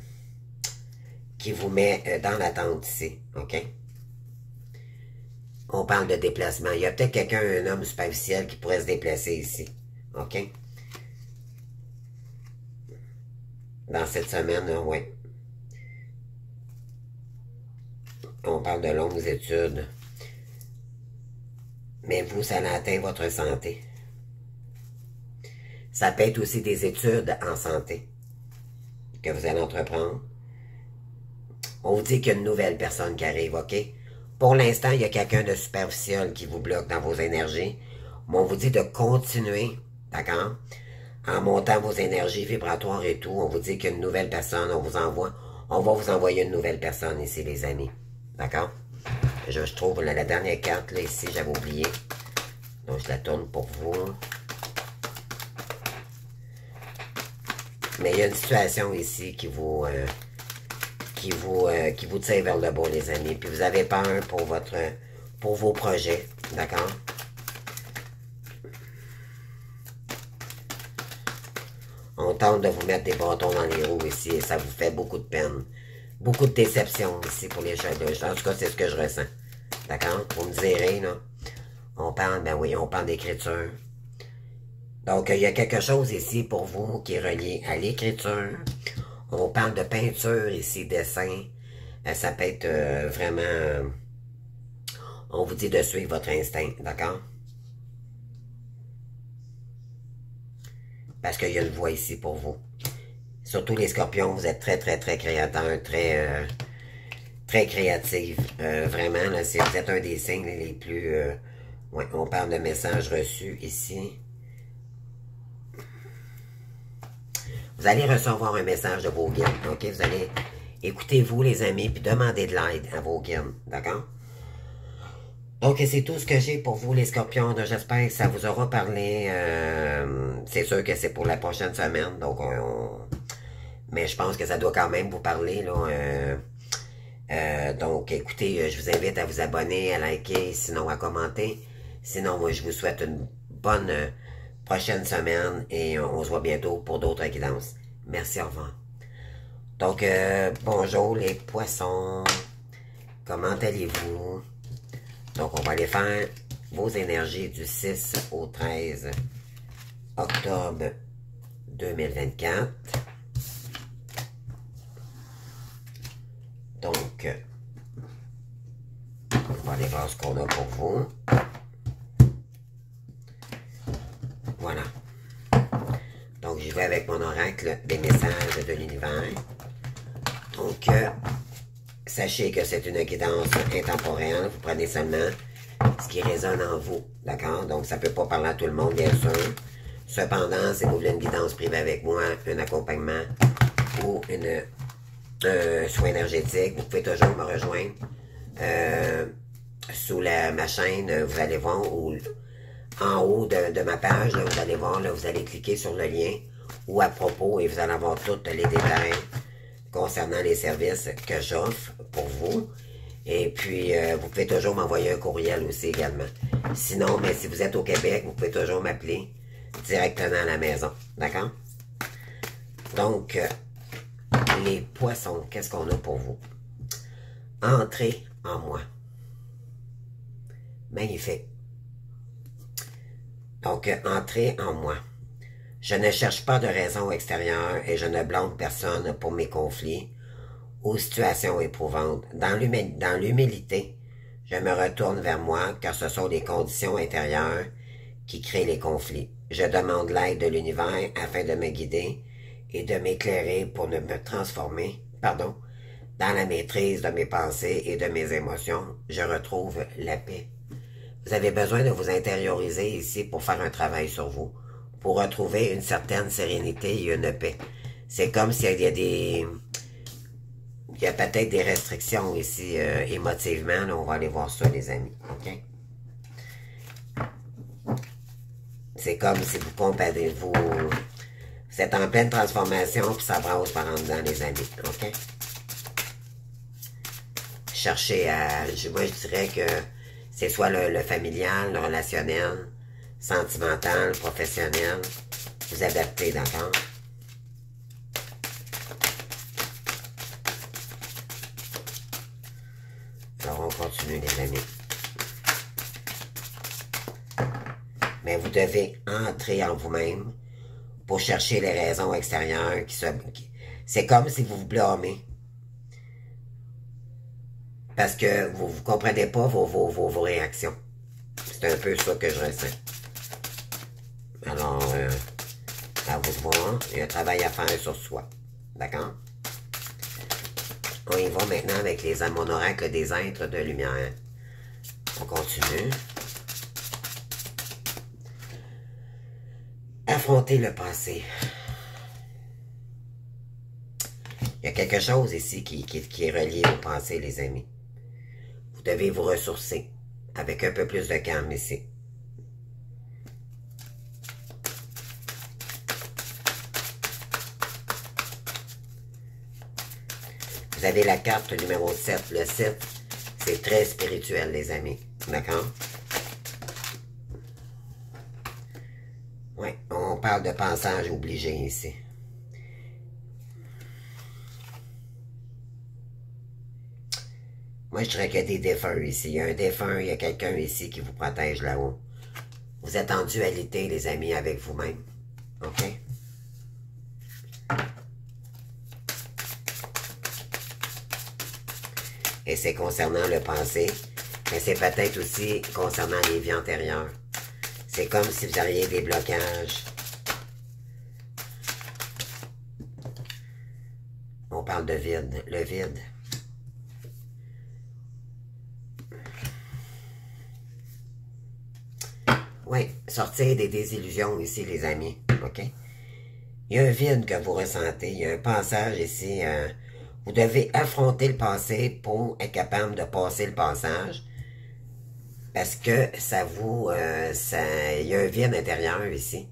qui vous met dans l'attente ici, OK? On parle de déplacement. Il y a peut-être quelqu'un, un homme superficiel qui pourrait se déplacer ici, OK? Dans cette semaine, oui. On parle de longues études. Mais vous, ça atteint votre santé. Ça peut être aussi des études en santé que vous allez entreprendre. On vous dit qu'il y a une nouvelle personne qui arrive, OK? Pour l'instant, il y a quelqu'un de superficiel qui vous bloque dans vos énergies. Mais on vous dit de continuer, d'accord? En montant vos énergies vibratoires et tout, on vous dit qu'il y a une nouvelle personne, on va vous envoyer une nouvelle personne ici, les amis. D'accord? Je trouve la dernière carte, là, ici, j'avais oublié. Donc, je la tourne pour vous. Mais il y a une situation ici qui vous tire vers le bas, les amis. Puis vous avez peur pour vos projets, d'accord? On tente de vous mettre des bâtons dans les roues ici et ça vous fait beaucoup de peine. Beaucoup de déception ici pour les cheveux. En tout cas, c'est ce que je ressens. D'accord? Vous me direz, là. On parle, ben oui, on parle d'écriture. Donc, il y a quelque chose ici pour vous qui est relié à l'écriture. On parle de peinture ici, dessin. Ça peut être vraiment... on vous dit de suivre votre instinct, d'accord? Parce qu'il y a une voix ici pour vous. Surtout les scorpions, vous êtes très, très, très créateurs, très créatifs. Vraiment, là, vous êtes un des signes les plus... ouais, on parle de messages reçus ici. Vous allez recevoir un message de vos guides, ok? Vous allez écouter vous, les amis, puis demander de l'aide à vos guides, d'accord? Donc, c'est tout ce que j'ai pour vous, les scorpions. J'espère que ça vous aura parlé. C'est sûr que c'est pour la prochaine semaine, donc mais je pense que ça doit quand même vous parler, là. Donc, écoutez, je vous invite à vous abonner, à liker, sinon à commenter. Sinon, moi, je vous souhaite une bonne... prochaine semaine et on se voit bientôt pour d'autres guidances. Merci, au revoir. Donc, bonjour les poissons. Comment allez-vous? Donc, on va aller faire vos énergies du 6 au 13 octobre 2024. Donc, on va aller voir ce qu'on a pour vous. Voilà. Donc, j'y vais avec mon oracle des messages de l'univers. Donc, sachez que c'est une guidance intemporelle. Vous prenez seulement ce qui résonne en vous. D'accord? Donc, ça ne peut pas parler à tout le monde, bien sûr. Cependant, si vous voulez une guidance privée avec moi, un accompagnement ou un soin énergétique, vous pouvez toujours me rejoindre sous ma chaîne. Vous allez voir en haut de ma page, là, vous allez voir, là, vous allez cliquer sur le lien ou à propos et vous allez avoir tous les détails concernant les services que j'offre pour vous. Et puis, vous pouvez toujours m'envoyer un courriel aussi également. Sinon, mais si vous êtes au Québec, vous pouvez toujours m'appeler directement à la maison. D'accord? Donc, les poissons, qu'est-ce qu'on a pour vous? Entrez en moi. Magnifique. Donc, entrez en moi. Je ne cherche pas de raison extérieure et je ne blâme personne pour mes conflits ou situations éprouvantes. Dans l'humilité, je me retourne vers moi car ce sont les conditions intérieures qui créent les conflits. Je demande l'aide de l'univers afin de me guider et de m'éclairer pour me transformer, dans la maîtrise de mes pensées et de mes émotions. Je retrouve la paix. Vous avez besoin de vous intérioriser ici pour faire un travail sur vous, pour retrouver une certaine sérénité et une paix. C'est comme s'il y a il y a peut-être des restrictions ici émotivement. Là, on va aller voir ça, les amis. OK? C'est comme si vous êtes en pleine transformation puis ça brasse par en dedans, les amis. OK? Cherchez moi, je dirais que c'est soit le familial, le relationnel, sentimental, professionnel. Vous adaptez, d'accord? Alors, on continue, les amis. Mais vous devez entrer en vous-même pour chercher les raisons extérieures c'est comme si vous vous blâmez. Parce que vous ne comprenez pas vos réactions. C'est un peu ça que je ressens. Alors, à vous de voir, il y a un travail à faire sur soi. D'accord? On y va maintenant avec mon oracle des êtres de lumière. On continue. Affronter le passé. Il y a quelque chose ici qui est relié au passé, les amis. Vous devez vous ressourcer avec un peu plus de calme ici. Vous avez la carte numéro 7. Le 7, c'est très spirituel, les amis. D'accord? Oui, on parle de passage obligé ici. Moi, je dirais qu'il y a des défunts ici. Il y a un défunt, il y a quelqu'un ici qui vous protège là-haut. Vous êtes en dualité, les amis, avec vous-même. OK? Et c'est concernant le passé, mais c'est peut-être aussi concernant les vies antérieures. C'est comme si vous aviez des blocages. On parle de vide. Le vide. Oui, sortir des désillusions ici, les amis. OK? Il y a un vide que vous ressentez. Il y a un passage ici. Vous devez affronter le passé pour être capable de passer le passage. Parce que ça vous... il y a un vide intérieur ici.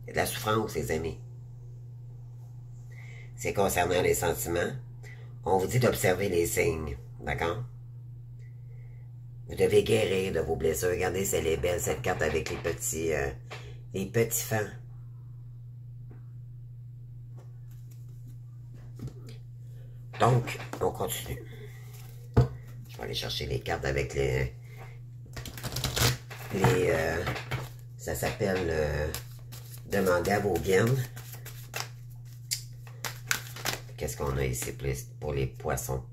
Il y a de la souffrance, les amis. C'est concernant les sentiments. On vous dit d'observer les signes. D'accord? Vous devez guérir de vos blessures. Regardez, c'est les belles, cette carte avec les petits fans. Donc, on continue. Je vais aller chercher les cartes avec ça s'appelle demander à vos guides. Qu'est-ce qu'on a ici pour les poissons?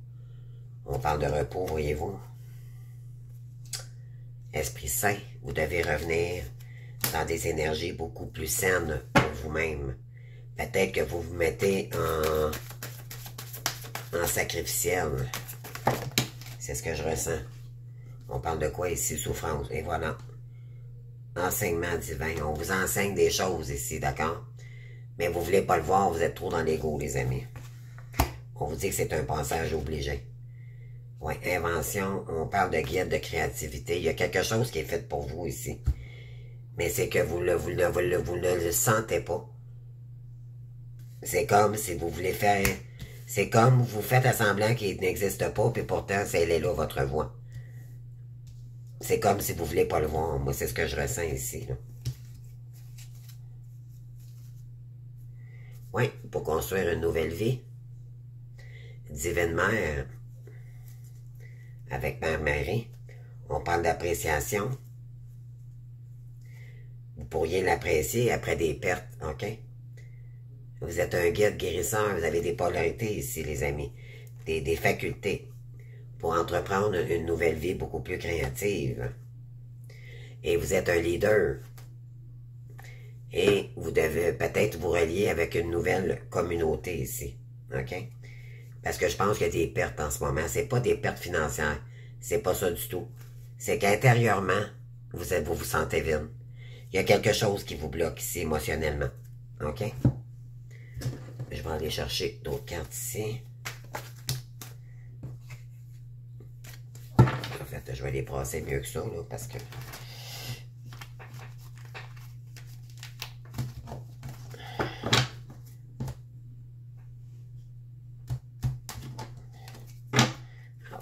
On parle de repos, voyez-vous. Esprit Saint, vous devez revenir dans des énergies beaucoup plus saines pour vous-même. Peut-être que vous vous mettez en sacrificiel. C'est ce que je ressens. On parle de quoi ici? Souffrance. Et voilà. Enseignement divin. On vous enseigne des choses ici, d'accord? Mais vous ne voulez pas le voir, vous êtes trop dans l'ego, les amis. On vous dit que c'est un passage obligé. Oui, invention, on parle de guide, de créativité. Il y a quelque chose qui est fait pour vous ici. Mais c'est que vous ne le sentez pas. C'est comme si vous voulez faire... C'est comme vous faites à semblant qu'il n'existe pas, puis pourtant, elle est là, votre voix. C'est comme si vous ne voulez pas le voir. Moi, c'est ce que je ressens ici, là. Oui, pour construire une nouvelle vie. Divine Mère, avec Mère Marie, on parle d'appréciation. Vous pourriez l'apprécier après des pertes, OK? Vous êtes un guide guérisseur, vous avez des polarités ici, les amis, des facultés pour entreprendre une nouvelle vie beaucoup plus créative. Et vous êtes un leader. Et vous devez peut-être vous relier avec une nouvelle communauté ici, OK? Parce que je pense qu'il y a des pertes en ce moment. C'est pas des pertes financières. C'est pas ça du tout. C'est qu'intérieurement, vous vous sentez vide. Il y a quelque chose qui vous bloque ici émotionnellement. OK? Je vais aller chercher d'autres cartes ici. En fait, je vais les brasser mieux que ça, là, parce que...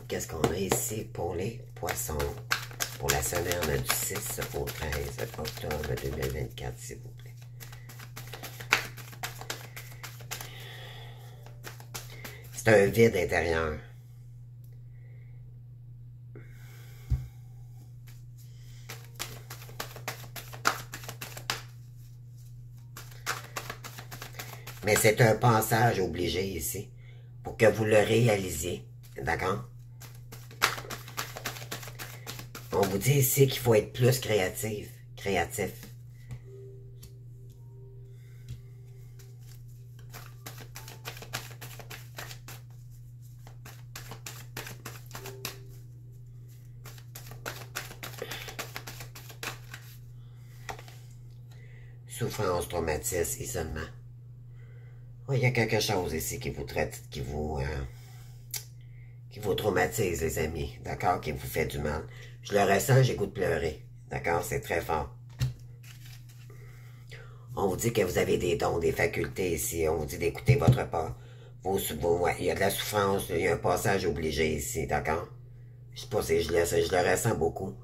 Qu'est-ce qu'on a ici pour les poissons? Pour la semaine du 6 au 13 octobre 2024, s'il vous plaît. C'est un vide intérieur. Mais c'est un passage obligé ici, pour que vous le réalisiez. D'accord? On vous dit ici qu'il faut être plus créatif. Souffrance, traumatisme, isolement. Oui, il y a quelque chose ici qui vous traite, qui vous traumatise, les amis, d'accord, qui vous fait du mal. Je le ressens, j'ai goût de pleurer, d'accord, c'est très fort. On vous dit que vous avez des dons, des facultés ici. On vous dit d'écouter votre part. Ouais, il y a de la souffrance, il y a un passage obligé ici, d'accord? Je sais pas si je le ressens beaucoup.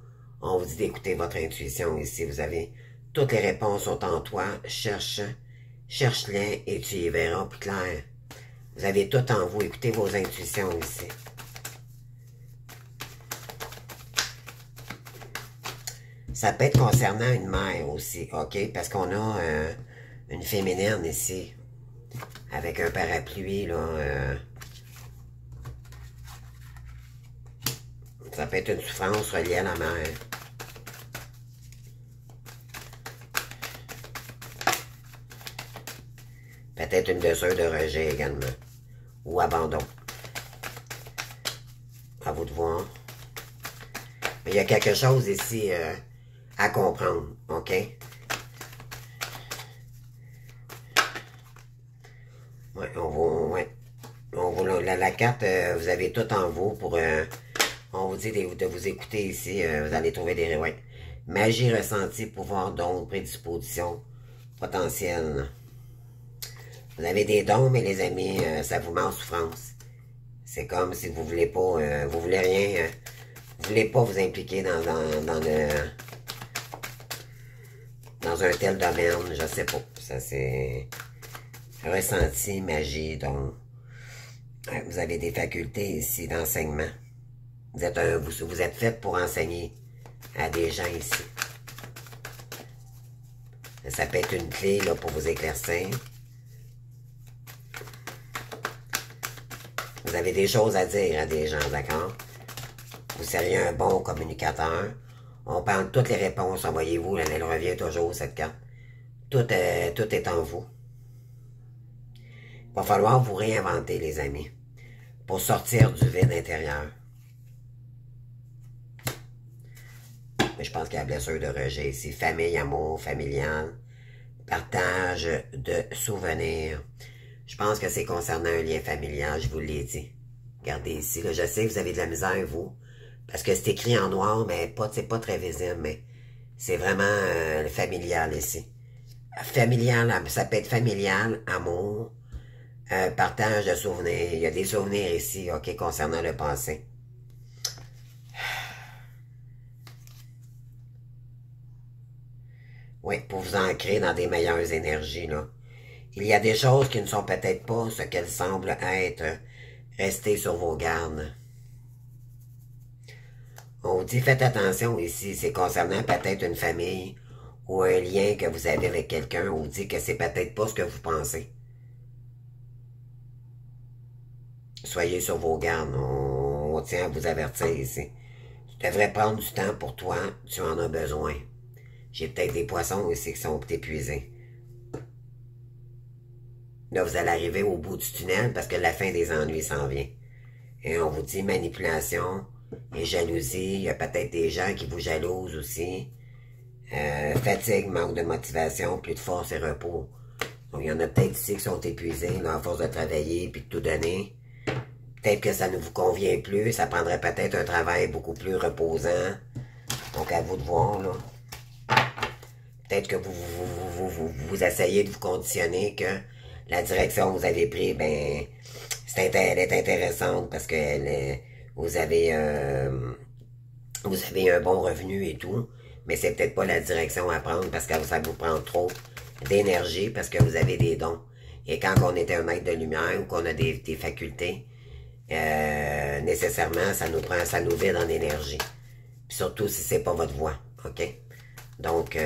On vous dit d'écouter votre intuition ici. Vous avez toutes les réponses sont en toi. Cherche-les et tu y verras plus clair. Vous avez tout en vous. Écoutez vos intuitions ici. Ça peut être concernant une mère aussi, ok? Parce qu'on a une féminine ici. Avec un parapluie, là. Ça peut être une souffrance reliée à la mère. Peut-être une blessure de rejet également. Ou abandon. À vous de voir. Mais il y a quelque chose ici à comprendre, ok? Ouais, la carte, vous avez tout en vous pour... on vous dit de vous écouter ici, vous allez trouver des... Ouais. Magie ressentie, pouvoir, don, prédisposition, potentiel. Vous avez des dons, mais les amis, ça vous met en souffrance. C'est comme si vous voulez pas, vous voulez rien, vous voulez pas vous impliquer dans un tel domaine, je sais pas. Ça c'est ressenti, magie, donc vous avez des facultés ici d'enseignement. Vous êtes fait pour enseigner à des gens ici. Ça peut être une clé là, pour vous éclaircir. Vous avez des choses à dire à des gens, d'accord? Vous seriez un bon communicateur. On parle de toutes les réponses, envoyez-vous, elle revient toujours, cette carte. Tout est en vous. Il va falloir vous réinventer, les amis, pour sortir du vide intérieur. Mais je pense qu'il y a la blessure de rejet ici. Famille, amour, familial, partage de souvenirs. Je pense que c'est concernant un lien familial, je vous l'ai dit. Regardez ici, là, je sais que vous avez de la misère, vous, parce que c'est écrit en noir, mais c'est pas très visible, mais c'est vraiment familial ici. Familial, ça peut être familial, amour, partage de souvenirs. Il y a des souvenirs ici, ok, concernant le passé. Oui, pour vous ancrer dans des meilleures énergies, là. Il y a des choses qui ne sont peut-être pas ce qu'elles semblent être. Restez sur vos gardes. On vous dit, faites attention ici, c'est concernant peut-être une famille ou un lien que vous avez avec quelqu'un. On vous dit que c'est peut-être pas ce que vous pensez. Soyez sur vos gardes, on tient à vous avertir ici. Tu devrais prendre du temps pour toi, tu en as besoin. J'ai peut-être des poissons ici qui sont épuisés. Là, vous allez arriver au bout du tunnel parce que la fin des ennuis s'en vient. Et on vous dit manipulation et jalousie. Il y a peut-être des gens qui vous jalousent aussi. Fatigue, manque de motivation, plus de force et repos. Donc, il y en a peut-être ici qui sont épuisés là, à force de travailler et de tout donner. Peut-être que ça ne vous convient plus. Ça prendrait peut-être un travail beaucoup plus reposant. Donc, à vous de voir, là. Peut-être que vous essayez de vous conditionner que la direction que vous avez prise, ben, elle est intéressante parce que vous avez un bon revenu et tout, mais c'est peut-être pas la direction à prendre parce que ça vous prend trop d'énergie parce que vous avez des dons. Et quand on est un être de lumière ou qu'on a des facultés, nécessairement, ça nous vide en énergie. Puis surtout si c'est pas votre voix, ok? Donc,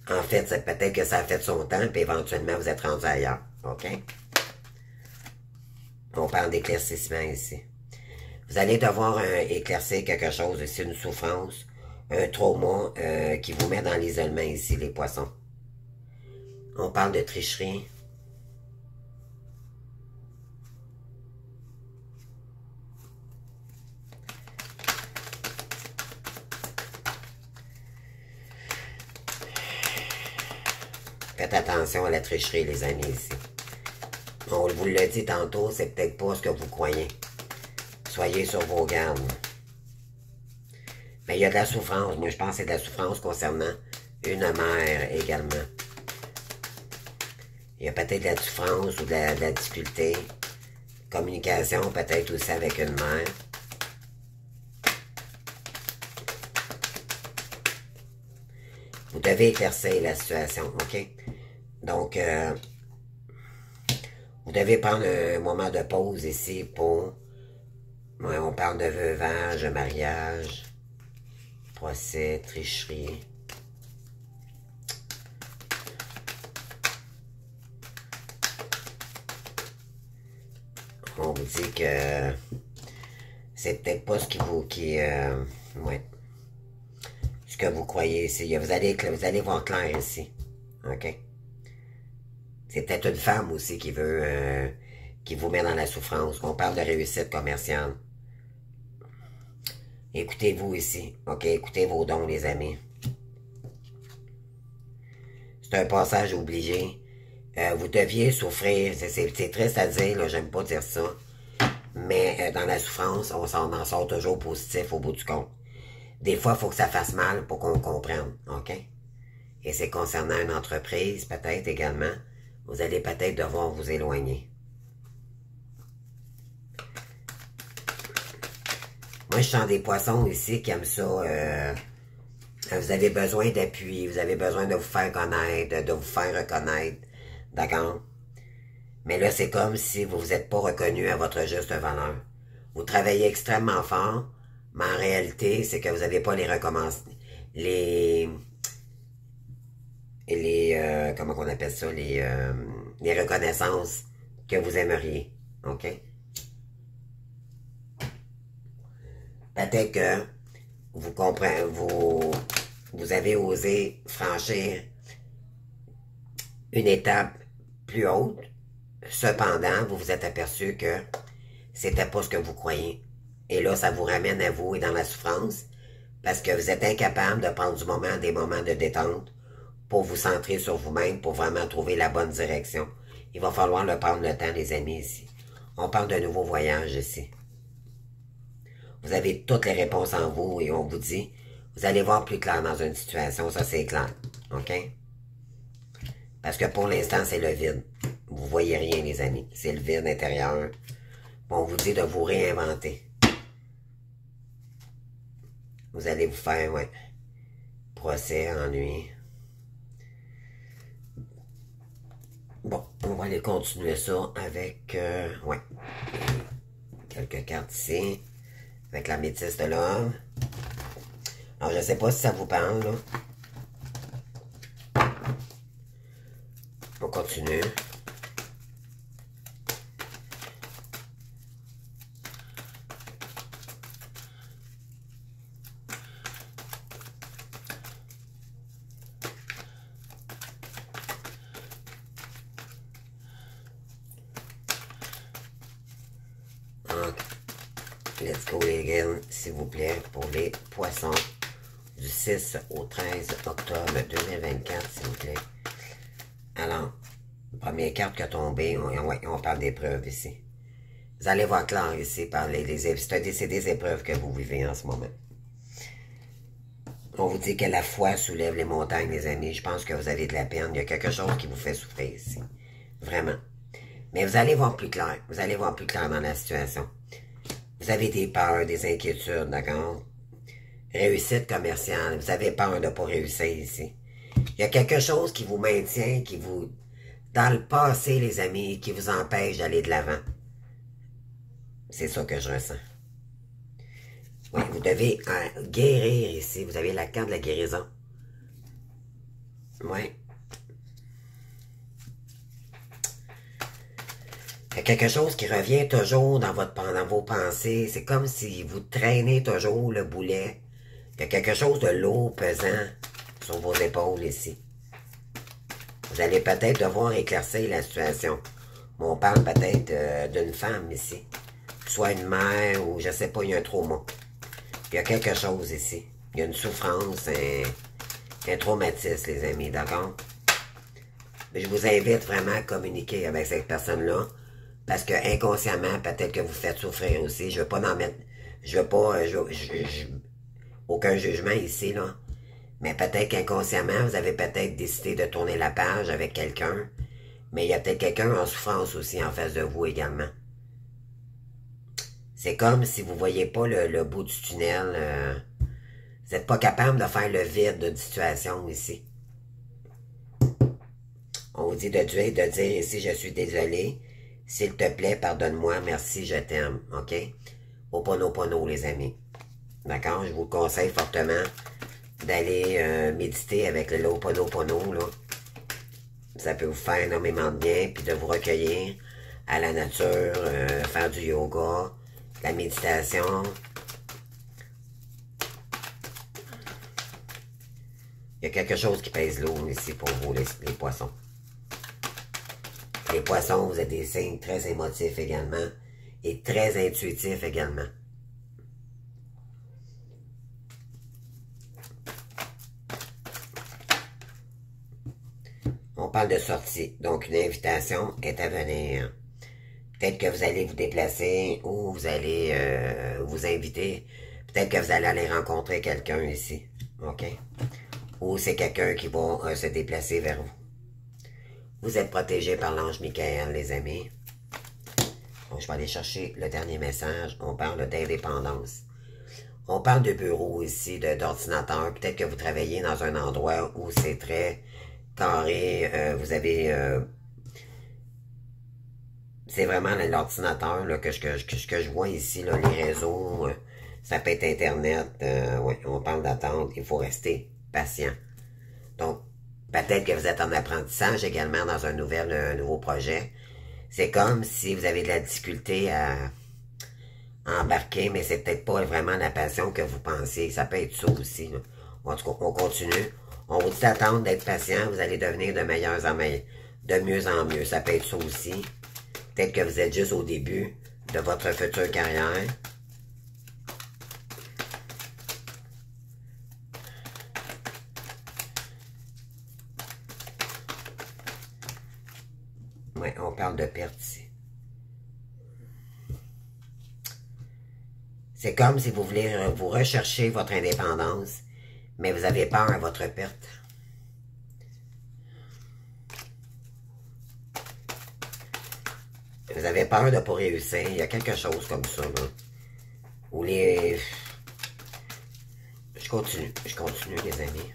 en fait, peut-être que ça a fait son temps, puis éventuellement, vous êtes rendu ailleurs. OK? On parle d'éclaircissement ici. Vous allez devoir éclaircir quelque chose ici, une souffrance, un trauma qui vous met dans l'isolement ici, les poissons. On parle de tricherie. Faites attention à la tricherie, les amis, ici. On vous l'a dit tantôt, c'est peut-être pas ce que vous croyez. Soyez sur vos gardes. Mais il y a de la souffrance. Moi, je pense que c'est de la souffrance concernant une mère également. Il y a peut-être de la souffrance ou de la difficulté. Communication peut-être aussi avec une mère. Vous devez éclaircir la situation, OK? Donc, vous devez prendre un moment de pause ici pour... Ouais, on parle de veuvage, mariage, procès, tricherie. On vous dit que c'est peut-être pas ce qui vous... ouais. Ce que vous croyez ici. Vous allez voir clair ici. OK? C'est peut-être une femme aussi qui veut... qui vous met dans la souffrance. On parle de réussite commerciale. Écoutez-vous ici. OK? Écoutez vos dons, les amis. C'est un passage obligé. Vous deviez souffrir. C'est triste à dire, là, j'aime pas dire ça. Mais dans la souffrance, on en sort toujours positif au bout du compte. Des fois, il faut que ça fasse mal pour qu'on comprenne, OK? Et c'est concernant une entreprise, peut-être également. Vous allez peut-être devoir vous éloigner. Moi, je sens des poissons ici qui aiment ça. Vous avez besoin d'appui, vous avez besoin de vous faire connaître, de vous faire reconnaître. D'accord? Mais là, c'est comme si vous vous êtes pas reconnu à votre juste valeur. Vous travaillez extrêmement fort, mais en réalité, c'est que vous n'avez pas les recommences, comment on appelle ça, les reconnaissances que vous aimeriez. OK? Peut-être que vous comprenez, vous avez osé franchir une étape plus haute. Cependant, vous vous êtes aperçu que c'était pas ce que vous croyez. Et là, ça vous ramène à vous et dans la souffrance parce que vous êtes incapable de prendre des moments de détente pour vous centrer sur vous-même, pour vraiment trouver la bonne direction. Il va falloir le prendre le temps, les amis, ici. On parle d'un nouveau voyage ici. Vous avez toutes les réponses en vous et on vous dit, vous allez voir plus clair dans une situation, ça c'est clair. OK? Parce que pour l'instant, c'est le vide. Vous voyez rien, les amis. C'est le vide intérieur. On vous dit de vous réinventer. Vous allez vous faire, ouais, procès, ennui. Bon, on va aller continuer ça avec, ouais, quelques cartes ici. Avec la métisse de l'homme. Alors, je ne sais pas si ça vous parle, là. On continue. Let's go again, s'il vous plaît, pour les poissons du 6 au 13 octobre 2024, s'il vous plaît. Alors, première carte qui a tombé, on parle d'épreuves ici. Vous allez voir clair ici, c'est des épreuves que vous vivez en ce moment. On vous dit que la foi soulève les montagnes, les amis. Je pense que vous avez de la peine. Il y a quelque chose qui vous fait souffrir ici. Vraiment. Mais vous allez voir plus clair. Vous allez voir plus clair dans la situation. Vous avez des peurs, des inquiétudes, d'accord? Réussite commerciale. Vous avez peur de ne pas réussir ici. Il y a quelque chose qui vous maintient, dans le passé, les amis, qui vous empêche d'aller de l'avant. C'est ça que je ressens. Oui, vous devez guérir ici. Vous avez la carte de la guérison. Oui. Il y a quelque chose qui revient toujours dans vos pensées. C'est comme si vous traînez toujours le boulet. Il y a quelque chose de lourd, pesant sur vos épaules ici. Vous allez peut-être devoir éclaircir la situation. On parle peut-être d'une femme ici. Soit une mère ou je sais pas, il y a un trauma. Il y a quelque chose ici. Il y a une souffrance, un traumatisme, les amis, d'accord? Je vous invite vraiment à communiquer avec cette personne-là. Parce que inconsciemment, peut-être que vous faites souffrir aussi. Je veux pas aucun jugement ici, là. Mais peut-être qu'inconsciemment, vous avez peut-être décidé de tourner la page avec quelqu'un, mais il y a peut-être quelqu'un en souffrance aussi en face de vous également. C'est comme si vous ne voyez pas le bout du tunnel. Vous n'êtes pas capable de faire le vide d'une situation ici. On vous dit de dire ici, je suis désolé. S'il te plaît, pardonne-moi, merci, je t'aime. OK? Ho'oponopono, les amis. D'accord? Je vous conseille fortement d'aller méditer avec le Ho'oponopono, là. Ça peut vous faire énormément de bien, puis de vous recueillir à la nature, faire du yoga, la méditation. Il y a quelque chose qui pèse lourd ici pour vous, les poissons. Les poissons, vous êtes des signes très émotifs également et très intuitifs également. On parle de sortie, donc une invitation est à venir. Peut-être que vous allez vous déplacer ou vous allez vous inviter. Peut-être que vous allez aller rencontrer quelqu'un ici, OK? Ou c'est quelqu'un qui va se déplacer vers vous. Vous êtes protégé par l'ange Michael, les amis. Donc, je vais aller chercher le dernier message. On parle d'indépendance. On parle de bureau ici, d'ordinateur. Peut-être que vous travaillez dans un endroit où c'est très carré. Vous avez... c'est vraiment l'ordinateur que je vois ici, là, les réseaux. Ça peut être Internet. Ouais, on parle d'attente. Il faut rester patient. Donc, peut-être que vous êtes en apprentissage également dans un nouveau projet. C'est comme si vous avez de la difficulté à embarquer, mais c'est peut-être pas vraiment la passion que vous pensiez. Ça peut être ça aussi, là. En tout cas, on continue. On vous dit d'attendre, d'être patient. Vous allez devenir de mieux en mieux. Ça peut être ça aussi. Peut-être que vous êtes juste au début de votre future carrière. Oui, on parle de perte ici. C'est comme si vous voulez vous rechercher votre indépendance, mais vous avez peur à votre perte. Vous avez peur de ne pas réussir. Il y a quelque chose comme ça, là. Ou les... je continue, les amis.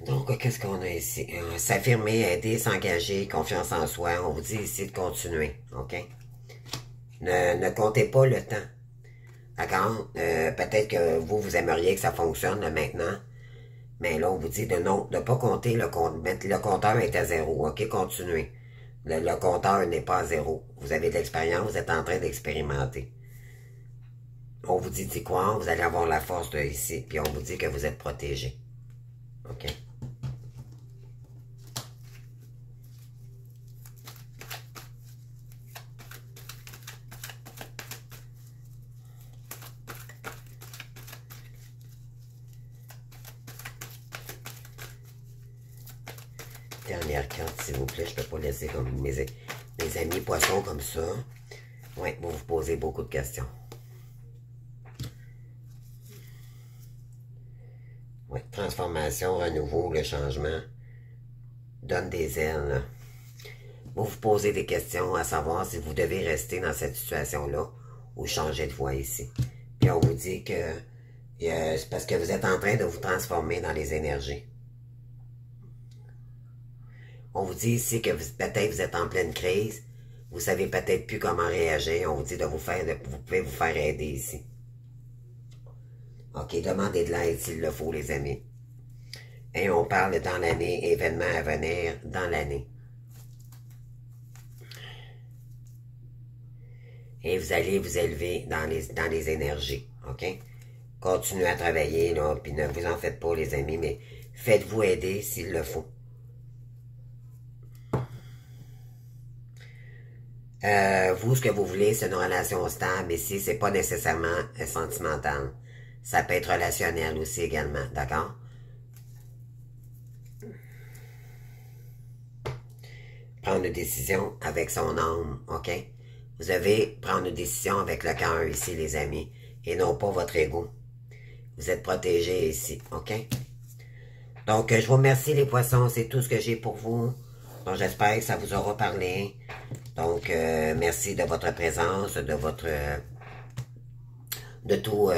Donc, qu'est-ce qu'on a ici? S'affirmer, aider, s'engager, confiance en soi. On vous dit ici de continuer, OK? Ne comptez pas le temps. D'accord? Peut-être que vous aimeriez que ça fonctionne là, maintenant. Mais là, on vous dit de ne pas compter le compteur est à zéro. OK? Continuez. Le compteur n'est pas à zéro. Vous avez de l'expérience, vous êtes en train d'expérimenter. On vous dit d'y croire, vous allez avoir la force de ici. Puis on vous dit que vous êtes protégé. OK? Dernière carte, s'il vous plaît. Je ne peux pas laisser comme mes amis poissons comme ça. Oui, vous vous posez beaucoup de questions. Oui, transformation, renouveau, le changement. Donne des ailes. Vous vous posez des questions à savoir si vous devez rester dans cette situation-là ou changer de voie ici. Puis on vous dit que c'est parce que vous êtes en train de vous transformer dans les énergies. On vous dit ici que peut-être vous êtes en pleine crise. Vous savez peut-être plus comment réagir. On vous dit de vous pouvez vous faire aider ici. OK, demandez de l'aide s'il le faut, les amis. Et on parle dans l'année, événements à venir dans l'année. Et vous allez vous élever dans les énergies, OK? Continuez à travailler, là, puis ne vous en faites pas, les amis, mais faites-vous aider s'il le faut. Vous, ce que vous voulez, c'est une relation stable. Ici, c'est pas nécessairement sentimental. Ça peut être relationnel aussi également, d'accord? Prendre une décision avec son âme, OK? Vous devez prendre une décision avec le cœur ici, les amis, et non pas votre ego. Vous êtes protégés ici, OK? Donc, je vous remercie les poissons, c'est tout ce que j'ai pour vous. Donc, j'espère que ça vous aura parlé. Donc, merci de votre présence, de tout,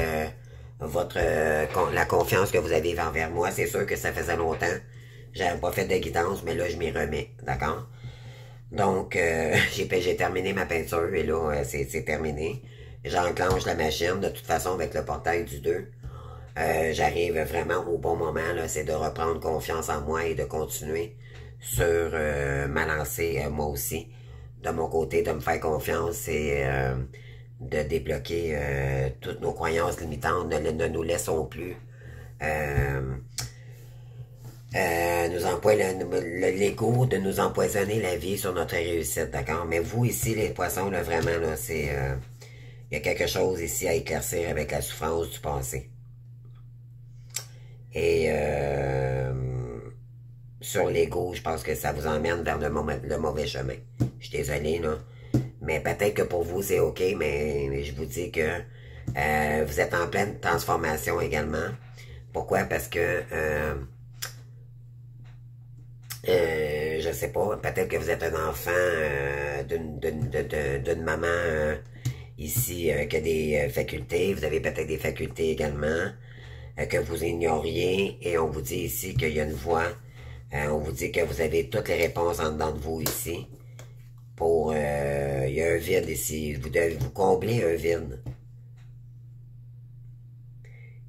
la confiance que vous avez envers moi. C'est sûr que ça faisait longtemps. J'avais pas fait de guidance, mais là, je m'y remets, d'accord? Donc, j'ai terminé ma peinture et là, c'est terminé. J'enclenche la machine, de toute façon, avec le portail du 2. J'arrive vraiment au bon moment, là, c'est de reprendre confiance en moi et de continuer sur ma lancée, moi aussi. De mon côté, de me faire confiance et de débloquer toutes nos croyances limitantes. Ne nous laissons plus l'ego de nous empoisonner la vie sur notre réussite, d'accord? Mais vous, ici, les poissons, là, vraiment, là, c'est... il y a quelque chose ici à éclaircir avec la souffrance du passé. Et sur l'ego, je pense que ça vous emmène vers le mauvais chemin. Je suis désolé, là. Mais peut-être que pour vous, c'est OK, mais je vous dis que vous êtes en pleine transformation également. Pourquoi? Parce que je sais pas, peut-être que vous êtes un enfant d'une maman ici qui a des facultés. Vous avez peut-être des facultés également que vous ignoriez. Et on vous dit ici qu'il y a une voix. On vous dit que vous avez toutes les réponses en dedans de vous ici. Pour il y a un vide ici. Vous devez vous combler un vide.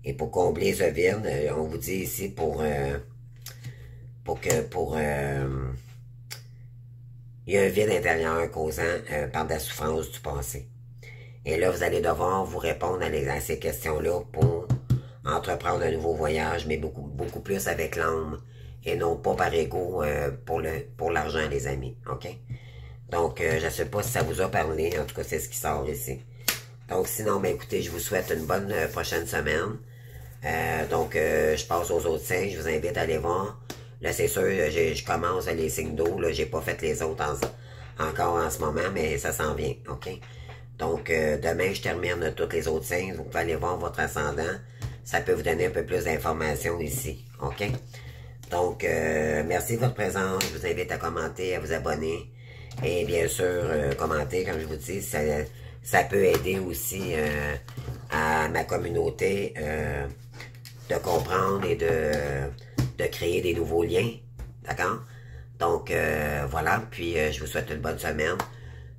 Et pour combler ce vide, on vous dit ici il y a un vide intérieur causant par de la souffrance du passé. Et là, vous allez devoir vous répondre à ces questions-là pour entreprendre un nouveau voyage, mais beaucoup plus avec l'âme et non pas par ego pour l'argent, les amis. OK? Donc, je ne sais pas si ça vous a parlé. En tout cas, c'est ce qui sort ici. Donc, sinon, ben, écoutez, je vous souhaite une bonne prochaine semaine. Donc, je passe aux autres signes. Je vous invite à aller voir. Là, c'est sûr, je commence les signes d'eau. Là, j'ai pas fait les autres encore en ce moment, mais ça s'en vient. OK? Donc, demain, je termine tous les autres signes. Vous pouvez aller voir votre ascendant. Ça peut vous donner un peu plus d'informations ici. OK? Donc, merci de votre présence. Je vous invite à commenter, à vous abonner. Et bien sûr, commenter, comme je vous dis, ça peut aider aussi à ma communauté de comprendre et de créer des nouveaux liens. D'accord? Donc, voilà. Puis, je vous souhaite une bonne semaine.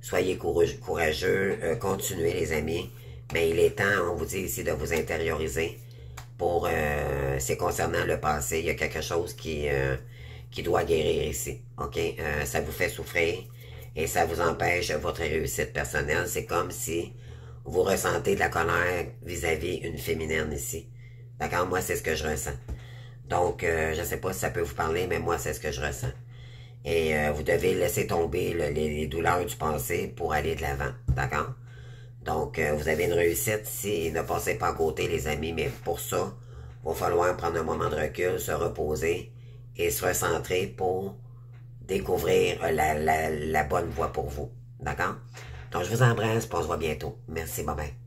Soyez courageux. Continuez, les amis. Mais il est temps, on vous dit ici, de vous intérioriser. Pour, c'est concernant le passé. Il y a quelque chose qui doit guérir ici. OK? Ça vous fait souffrir. Et ça vous empêche votre réussite personnelle. C'est comme si vous ressentez de la colère vis-à-vis une féminine ici. D'accord? Moi, c'est ce que je ressens. Donc, je ne sais pas si ça peut vous parler, mais moi, c'est ce que je ressens. Et vous devez laisser tomber les douleurs du passé pour aller de l'avant. D'accord? Donc, vous avez une réussite ici. Ne passez pas à côté, les amis. Mais pour ça, il va falloir prendre un moment de recul, se reposer et se recentrer pour découvrir la bonne voie pour vous. D'accord? Donc, je vous embrasse, on se voit bientôt. Merci, bye bye.